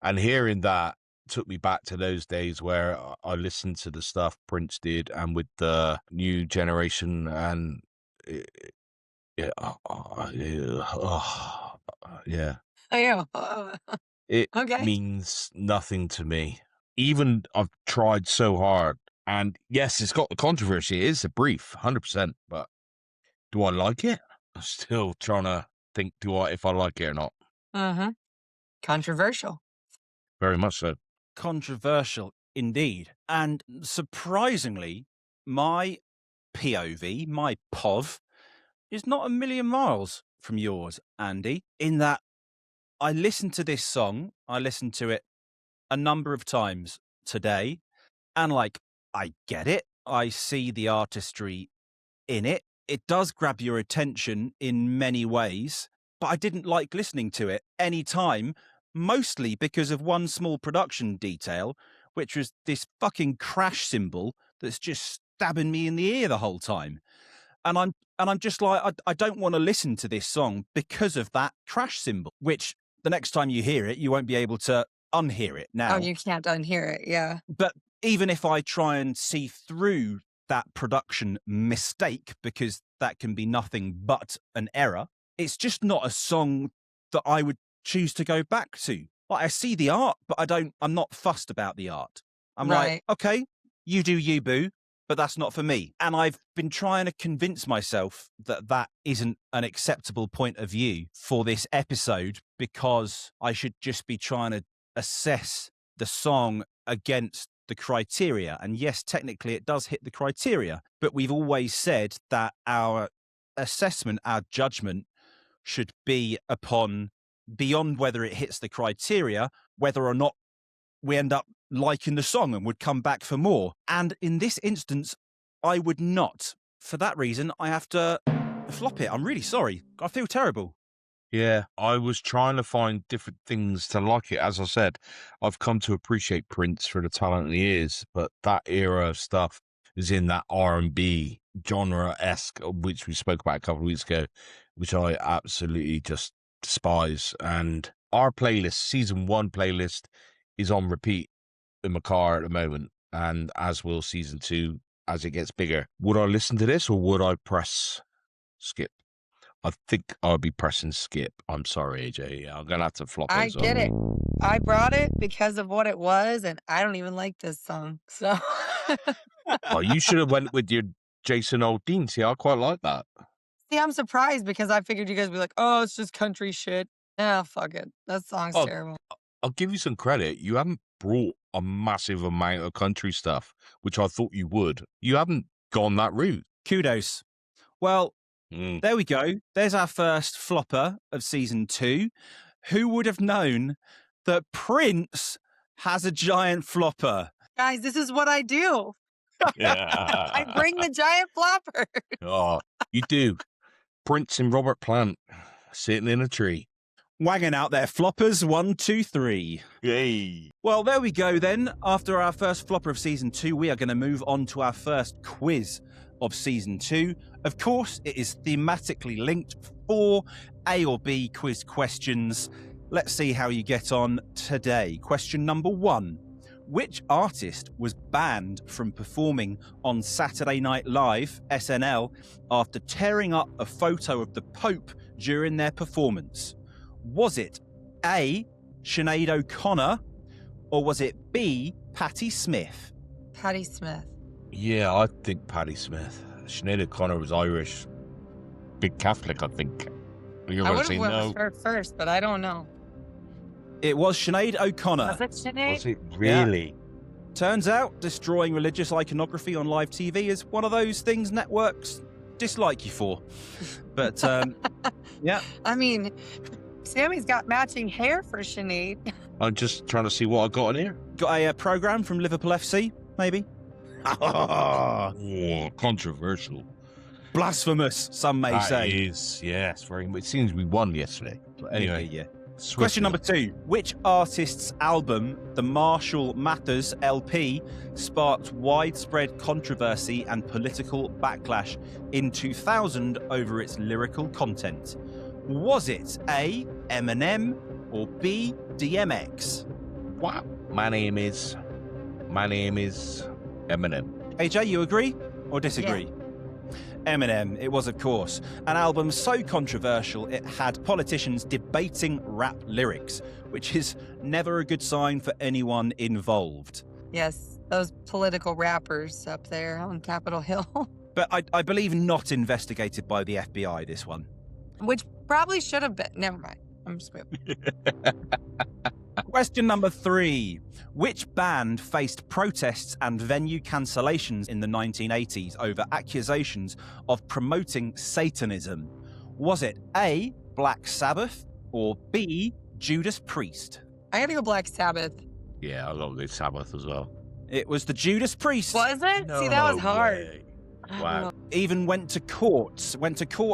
And hearing that took me back to those days where I listened to the stuff Prince did, and with the new generation, and yeah. Oh, yeah. It Okay. means nothing to me. Even I've tried so hard, and yes, it's got the controversy. It is a brief, 100%. But do I like it? I'm still trying to think, if I like it or not. Uh-huh. Controversial. Very much so. Controversial indeed. And surprisingly, my POV, my POV, is not a million miles from yours, Andy, in that I listened to this song, I listened to it a number of times today, and I get it. I see the artistry in it. It does grab your attention in many ways, but I didn't like listening to it any time, mostly because of one small production detail, which was this fucking crash cymbal that's just stabbing me in the ear the whole time. And I'm just I don't want to listen to this song because of that crash cymbal, which the next time you hear it, you won't be able to unhear it now. Oh, you can't unhear it, yeah. But even if I try and see through that production mistake, because that can be nothing but an error, it's just not a song that I would choose to go back to. I see the art, but I'm not fussed about the art. I'm Right. okay, you do you, boo, but that's not for me. And I've been trying to convince myself that that isn't an acceptable point of view for this episode, because I should just be trying to assess the song against the criteria. And yes, technically it does hit the criteria, but we've always said that our assessment, our judgment should be upon beyond whether it hits the criteria, whether or not we end up liking the song and would come back for more. And in this instance, I would not. For that reason, I have to flop it. I'm really sorry. I feel terrible. Yeah, I was trying to find different things to like it. As I said, I've come to appreciate Prince for the talent he is, but that era of stuff is in that R&B genre-esque, which we spoke about a couple of weeks ago, which I absolutely just despise. And our playlist, season 1 playlist, is on repeat in my car at the moment, and as will season 2 as it gets bigger. Would I listen to this or would I press skip? I think I'll be pressing skip. I'm sorry, AJ. Yeah, I'm going to have to flop I it. get it. I brought it because of what it was, and I don't even like this song. So Well, you should have went with your Jason Aldean. See, I quite like that. see, I'm surprised because I figured you guys would be like, oh, it's just country shit. Ah, fuck it. That song's Oh, terrible. I'll give you some credit. You haven't brought a massive amount of country stuff, which I thought you would. You haven't gone that route. Kudos. Well, there we go. There's our first flopper of season 2. Who would have known that Prince has a giant flopper? Guys, this is what I do. Yeah. I bring the giant flopper. Oh, you do. Prince and Robert Plant sitting in a tree. Wagging out their floppers, 1, 2, 3. Yay. Well, there we go then. After our first flopper of season 2, we are going to move on to our first quiz of season 2. Of course, it is thematically linked, 4 A or B quiz questions. Let's see how you get on today. Question number 1. Which artist was banned from performing on Saturday Night Live, SNL, after tearing up a photo of the Pope during their performance? Was it A, Sinead O'Connor, or was it B, Patti Smith? Patti Smith. Yeah, I think Patti Smith. Sinead O'Connor was Irish. Big Catholic, I think. You're I going would to say have went no. with her first, but I don't know. It was Sinead O'Connor. Was it Sinead? Was it really? Turns out, destroying religious iconography on live TV is one of those things networks dislike you for. But, yeah. I mean, Sammy's got matching hair for Sinead. I'm just trying to see what I got in here. Got a program from Liverpool FC, maybe? Oh, controversial. Blasphemous, some may That say. is, yes, very. It seems we won yesterday. But anyway, Yeah. swiftly. Question number 2. Which artist's album, the Marshall Mathers LP, sparked widespread controversy and political backlash in 2000 over its lyrical content? Was it A, Eminem, or B, DMX? Wow. My name is Eminem. AJ, you agree or disagree? Eminem, it was, of course. An album so controversial it had politicians debating rap lyrics, which is never a good sign for anyone involved. Yes, those political rappers up there on Capitol Hill. But I believe not investigated by the FBI, this one. Which probably should have been. Never mind. I'm just moving. Question number 3. Which band faced protests and venue cancellations in the 1980s over accusations of promoting Satanism? Was it A, Black Sabbath, or B, Judas Priest? I gotta go Black Sabbath. Yeah, I'll go with Sabbath as well. It was the Judas Priest. Was it? See, that was hard. Wow. Even went to court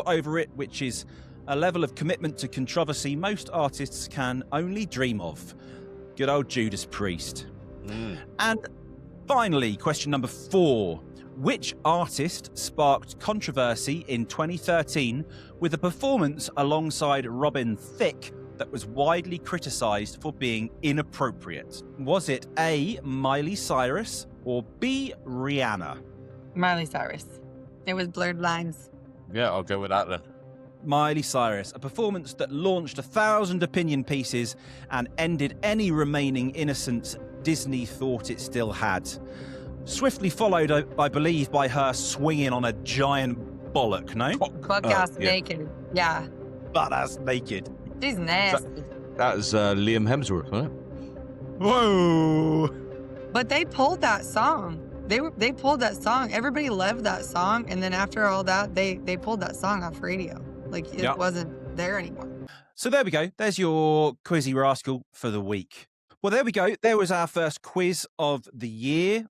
over it, which is a level of commitment to controversy most artists can only dream of. Good old Judas Priest. And finally, question number 4. Which artist sparked controversy in 2013 with a performance alongside Robin Thicke that was widely criticised for being inappropriate? Was it A, Miley Cyrus, or B, Rihanna? Miley Cyrus. It was Blurred Lines. Yeah, I'll go with that then. Miley Cyrus, a performance that launched 1,000 opinion pieces and ended any remaining innocence Disney thought it still had. Swiftly followed, I believe, by her swinging on a giant bollock, no? Buck-ass naked. Yeah. Butt-ass naked. She's nasty. That was Liam Hemsworth, wasn't it? Whoa! But they pulled that song. They pulled that song. Everybody loved that song. And then after all that, they pulled that song off radio. Like, it wasn't there anymore. So there we go. There's your Quizzy Rascal for the week. Well, there we go. There was our first quiz of the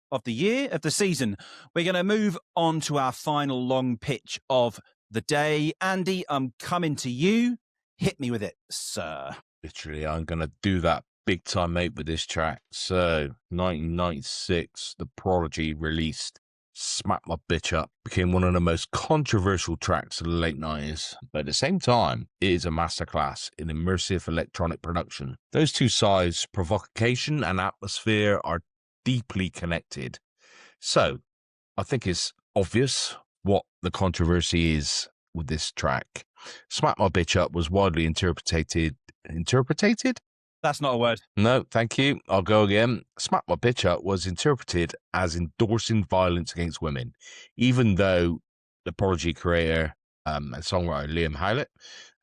season. We're going to move on to our final long pitch of the day. Andy, I'm coming to you. Hit me with it, sir. Literally, I'm going to do that big time, mate, with this track. So, 1996, The Prodigy released Smack My Bitch Up. Became one of the most controversial tracks of the late 90s. But at the same time, it is a masterclass in immersive electronic production. Those two sides, provocation and atmosphere, are deeply connected. So, I think it's obvious what the controversy is with this track. Smack My Bitch Up was widely interpreted? That's not a word. No, thank you. I'll go again. Smack My Bitch Up was interpreted as endorsing violence against women, even though the Prodigy creator and songwriter Liam Howlett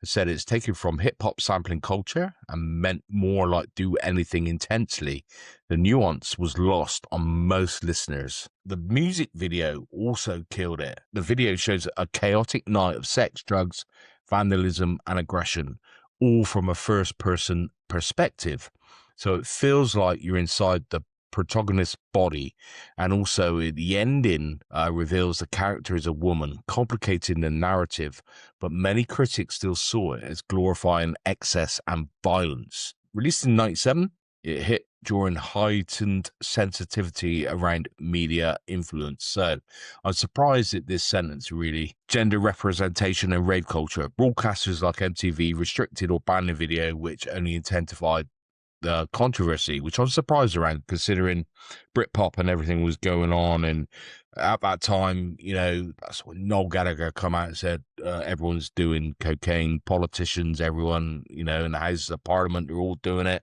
said it's taken from hip-hop sampling culture and meant more like Do Anything Intensely. The nuance was lost on most listeners. The music video also killed it. The video shows a chaotic night of sex, drugs, vandalism, and aggression, all from a first-person perspective. So it feels like you're inside the protagonist's body, and also the ending reveals the character is a woman, complicating the narrative, but many critics still saw it as glorifying excess and violence. Released in 1997, it hit during heightened sensitivity around media influence. So I'm surprised at this sentence, really. Gender representation and rave culture. Broadcasters like MTV restricted or banned the video, which only intensified the controversy, which I'm surprised around, considering Britpop and everything was going on. And at that time, you know, that's when Noel Gallagher come out and said everyone's doing cocaine, politicians, everyone, you know, in the Houses of Parliament are all doing it.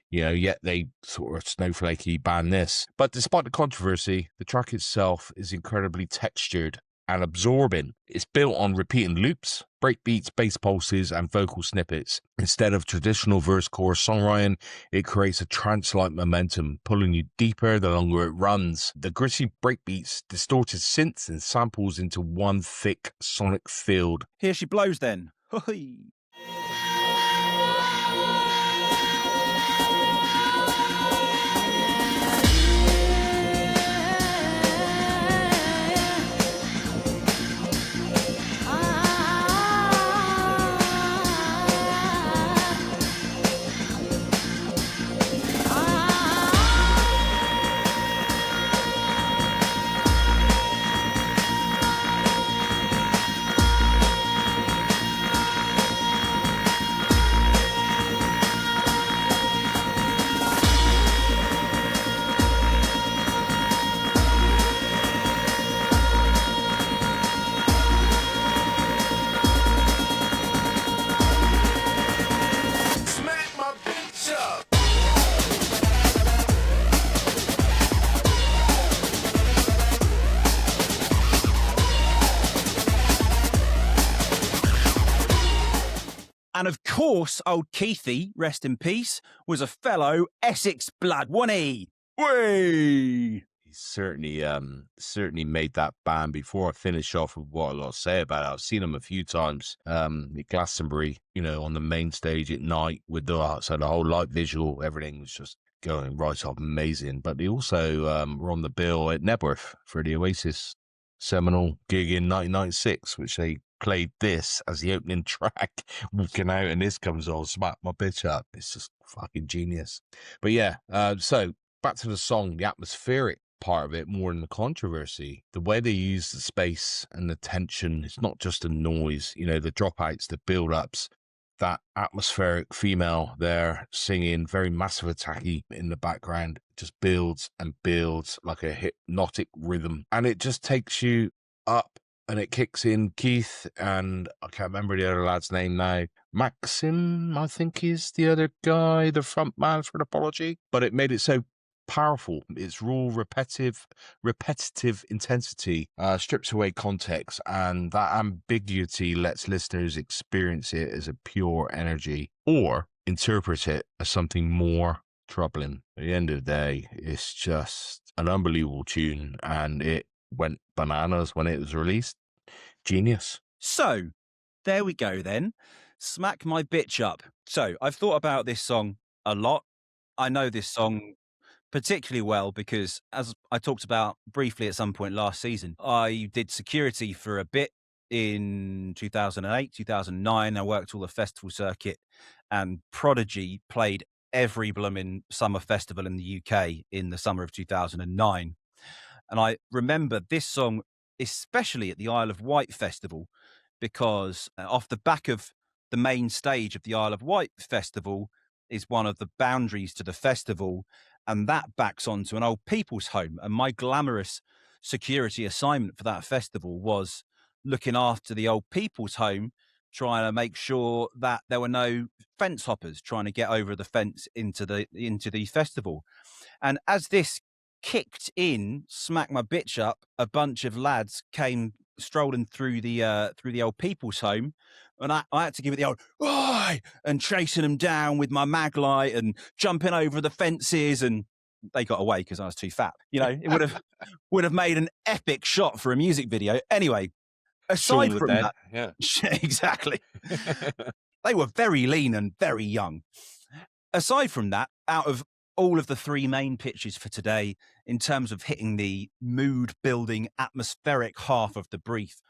You know, yet they sort of snowflakey ban this. But despite the controversy, the track itself is incredibly textured and absorbing. It's built on repeating loops, breakbeats, bass pulses, and vocal snippets. Instead of traditional verse-chorus songwriting, it creates a trance-like momentum, pulling you deeper the longer it runs. The gritty breakbeats, distorted synths, and samples into one thick sonic field. Here she blows then. Hoi. And of course, old Keithy, rest in peace, was a fellow Essex blood, wasn't he? Way! He certainly made that band. Before I finish off with what I'll say about it, I've seen him a few times at Glastonbury, you know, on the main stage at night with the whole light visual, everything was just going right up amazing. But they also were on the bill at Nebworth for the Oasis seminal gig in 1996, which they played this as the opening track, walking out, and this comes on, Smack My Bitch Up. It's just fucking genius. But yeah, so back to the song, the atmospheric part of it more than the controversy. The way they use the space and the tension, it's not just the noise, you know, the dropouts, the build-ups, that atmospheric female there singing very massive attacky in the background just builds and builds like a hypnotic rhythm, and it just takes you up. And it kicks in Keith, and I can't remember the other lad's name now. Maxim, I think, is the other guy, the front man for the Prodigy. But it made it so powerful. Its raw, repetitive intensity strips away context, and that ambiguity lets listeners experience it as a pure energy or interpret it as something more troubling. At the end of the day, it's just an unbelievable tune, and it went bananas when it was released. Genius. So, there we go then. Smack My Bitch Up. So, I've thought about this song a lot. I know this song particularly well because, as I talked about briefly at some point last season, I did security for a bit in 2008, 2009. I worked all the festival circuit, and Prodigy played every blooming summer festival in the UK in the summer of 2009. And I remember this song, especially at the Isle of Wight festival, because off the back of the main stage of the Isle of Wight festival is one of the boundaries to the festival, and that backs onto an old people's home. And my glamorous security assignment for that festival was looking after the old people's home, trying to make sure that there were no fence hoppers trying to get over the fence into the festival. And as this kicked in, smack my bitch up, a bunch of lads came strolling through the old people's home, and I had to give it the old "Oi!" and chasing them down with my mag light and jumping over the fences, and they got away because I was too fat. You know, it would have made an epic shot for a music video. Anyway, aside from that, yeah, exactly, they were very lean and very young. Aside from that, out of all of the three main pitches for today, in terms of hitting the mood-building, atmospheric half of the brief,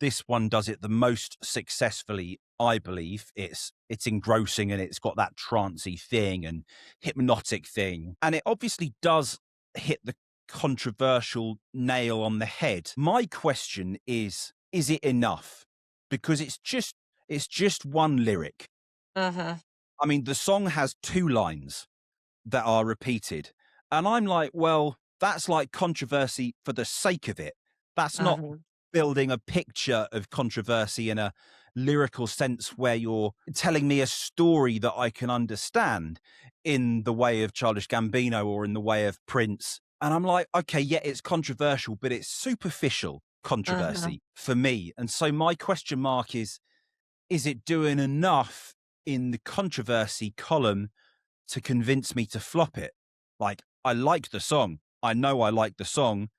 this one does it the most successfully, I believe. It's engrossing, and it's got that trancey thing and hypnotic thing. And it obviously does hit the controversial nail on the head. My question is it enough? Because it's just one lyric. Uh-huh. I mean, the song has 2 lines that are repeated. And I'm like, well, that's like controversy for the sake of it. That's not building a picture of controversy in a lyrical sense where you're telling me a story that I can understand in the way of Childish Gambino or in the way of Prince. And I'm like, okay, yeah, it's controversial, but it's superficial controversy for me. And so my question mark is it doing enough in the controversy column to convince me to flop it? Like, I like the song. I know I like the song,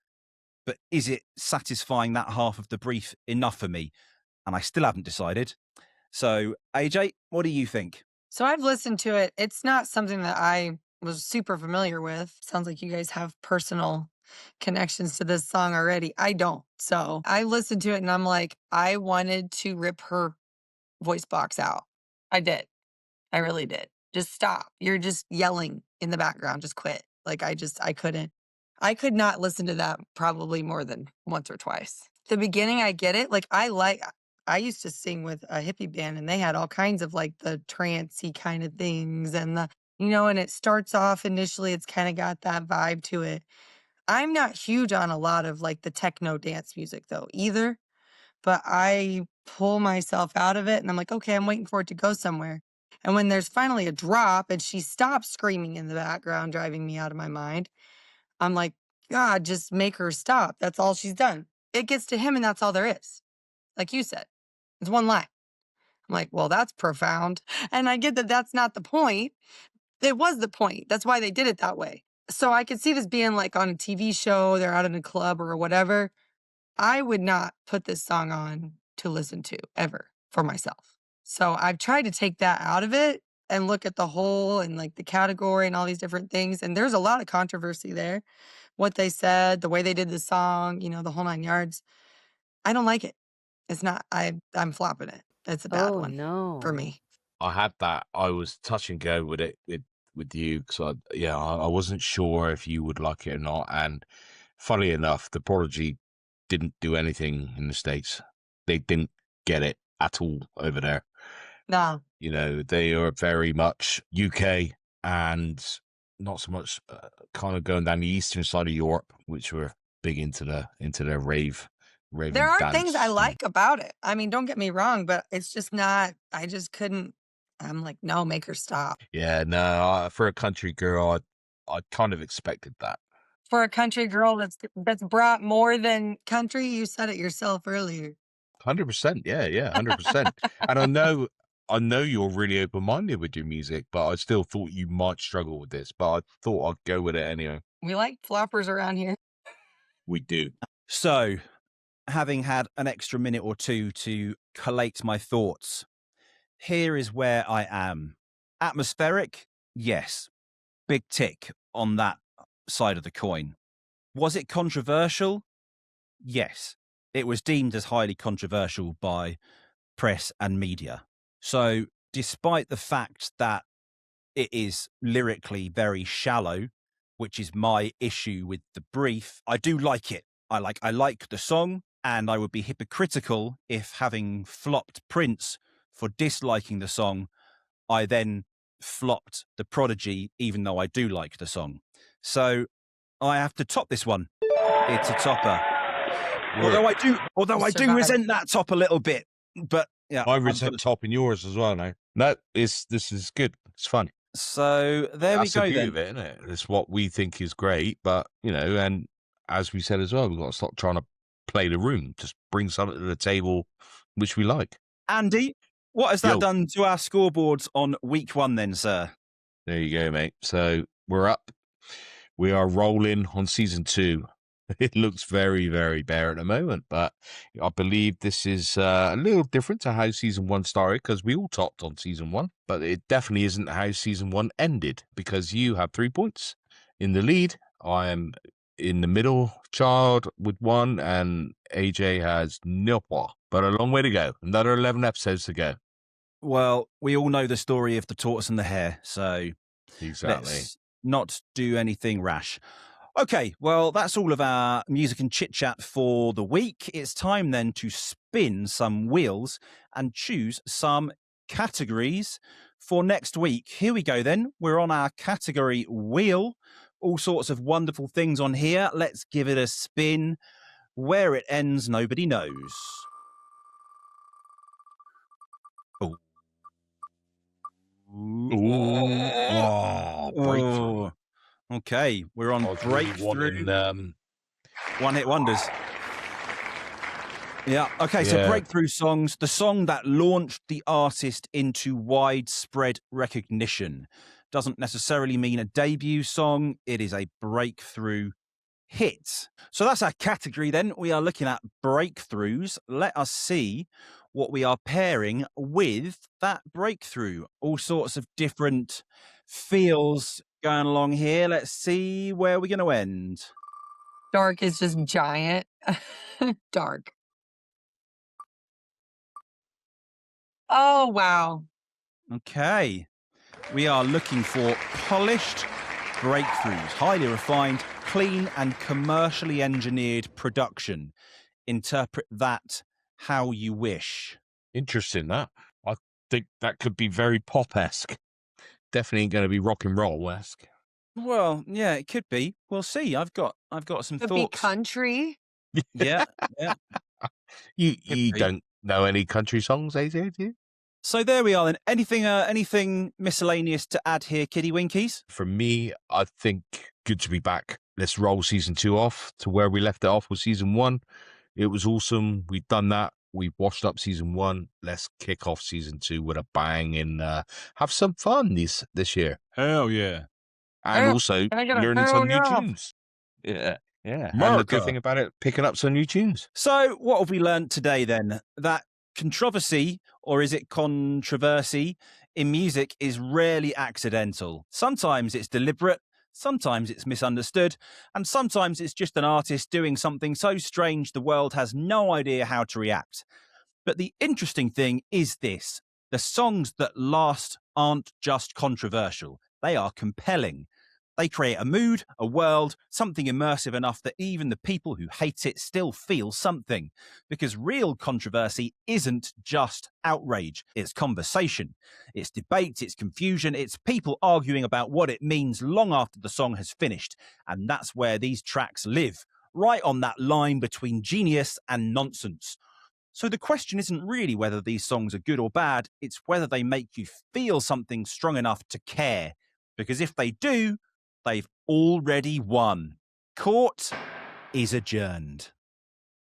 but is it satisfying that half of the brief enough for me? And I still haven't decided. So, AJ, what do you think? So I've listened to it. It's not something that I was super familiar with. Sounds like you guys have personal connections to this song already. I don't. So I listened to it and I'm like, I wanted to rip her voice box out. I did. I really did. Just stop. You're just yelling in the background. Just quit. Like, I couldn't. I could not listen to that probably more than once or twice. The beginning, I get it. Like, I used to sing with a hippie band and they had all kinds of like the trancey kind of things and and it starts off initially, it's kind of got that vibe to it. I'm not huge on a lot of like the techno dance music though either, but I pull myself out of it and I'm like, okay, I'm waiting for it to go somewhere. And when there's finally a drop and she stops screaming in the background, driving me out of my mind, I'm like, God, just make her stop. That's all she's done. It gets to him and that's all there is. Like you said, it's one line. I'm like, well, that's profound. And I get that that's not the point. It was the point. That's why they did it that way. So I could see this being like on a TV show, they're out in a club or whatever. I would not put this song on to listen to ever for myself. So I've tried to take that out of it and look at the whole and like the category and all these different things. And there's a lot of controversy there. What they said, the way they did the song, the whole 9 yards. I don't like it. It's not, I'm flopping it. It's a bad one for me. I had that. I was touch and go with it with you because I wasn't sure if you would like it or not. And funnily enough, the Prodigy didn't do anything in the States. They didn't get it at all over there. No. They are very much UK and not so much kind of going down the eastern side of Europe, which were big into their rave. There are things I like about it. I mean, don't get me wrong, but it's just not, I just couldn't. I'm like, no, make her stop. Yeah, no, for a country girl, I kind of expected that. For a country girl that's brought more than country, you said it yourself earlier. 100%, yeah, 100%. And I know you're really open-minded with your music, but I still thought you might struggle with this, but I thought I'd go with it anyway. We like floppers around here. We do. So, having had an extra minute or two to collate my thoughts, here is where I am. Atmospheric? Yes. Big tick on that side of the coin. Was it controversial? Yes. it was deemed as highly controversial by press and media. So despite the fact that it is lyrically very shallow, which is my issue with the brief, I do like it. I like the song, and I would be hypocritical if, having flopped Prince for disliking the song, I then flopped The Prodigy, even though I do like the song. So I have to top this one. It's a topper. Although I do resent that top a little bit. But yeah, I resent topping yours as well now. No, this is good. It's fun. So there we go. That's the beauty then. of it, isn't it? It's what we think is great, but and as we said as well, we've got to stop trying to play the room. Just bring something to the table which we like. Andy, what has that done to our scoreboards on week 1 then, sir? There you go, mate. So we're up. We are rolling on season 2. It looks very, very bare at the moment, but I believe this is a little different to how season 1 started, because we all topped on season 1, but it definitely isn't how season 1 ended, because you have 3 points in the lead. I am in the middle child with 1, and AJ has 0. But a long way to go. Another 11 episodes to go. Well, we all know the story of the tortoise and the hare, so exactly. Let's not do anything rash. Okay, well, that's all of our music and chit-chat for the week. It's time then to spin some wheels and choose some categories for next week. Here we go then. We're on our category wheel. All sorts of wonderful things on here. Let's give it a spin. Where it ends, nobody knows. Oh. Breakthrough. Okay, we're on breakthrough. One-hit wonders. Yeah, okay, so breakthrough songs. The song that launched the artist into widespread recognition. Doesn't necessarily mean a debut song. It is a breakthrough hit. So that's our category then. We are looking at breakthroughs. Let us see what we are pairing with that breakthrough. All sorts of different feels going along here. Let's see where we're going to end. Dark is just giant. Dark. Oh, wow. Okay. We are looking for polished breakthroughs, highly refined, clean and commercially engineered production. Interpret that how you wish. Interesting, that. I think that could be very pop-esque. Definitely going to be rock and roll-esque. Well, yeah, it could be. We'll see. I've got some Could thoughts. be country. Yeah. You don't know any country songs, AJ, do you? So there we are then. Anything miscellaneous to add here, Kiddie Winkies? For me, I think good to be back. Let's roll season 2 off to where we left it off with season 1. It was awesome. We've done that. We've washed up season 1. Let's kick off season 2 with a bang and have some fun this year. Hell yeah. And also learning some new tunes. Yeah. And the good thing about it, picking up some new tunes. So what have we learned today then? That controversy, or is it controversy, in music is rarely accidental. Sometimes it's deliberate, sometimes it's misunderstood, and sometimes it's just an artist doing something so strange the world has no idea how to react. But the interesting thing is this: the songs that last aren't just controversial, they are compelling. They create a mood, a world, something immersive enough that even the people who hate it still feel something. Because real controversy isn't just outrage, it's conversation, it's debate, it's confusion, it's people arguing about what it means long after the song has finished. And that's where these tracks live, right on that line between genius and nonsense. So the question isn't really whether these songs are good or bad, it's whether they make you feel something strong enough to care. Because if they do, they've already won. Court is adjourned.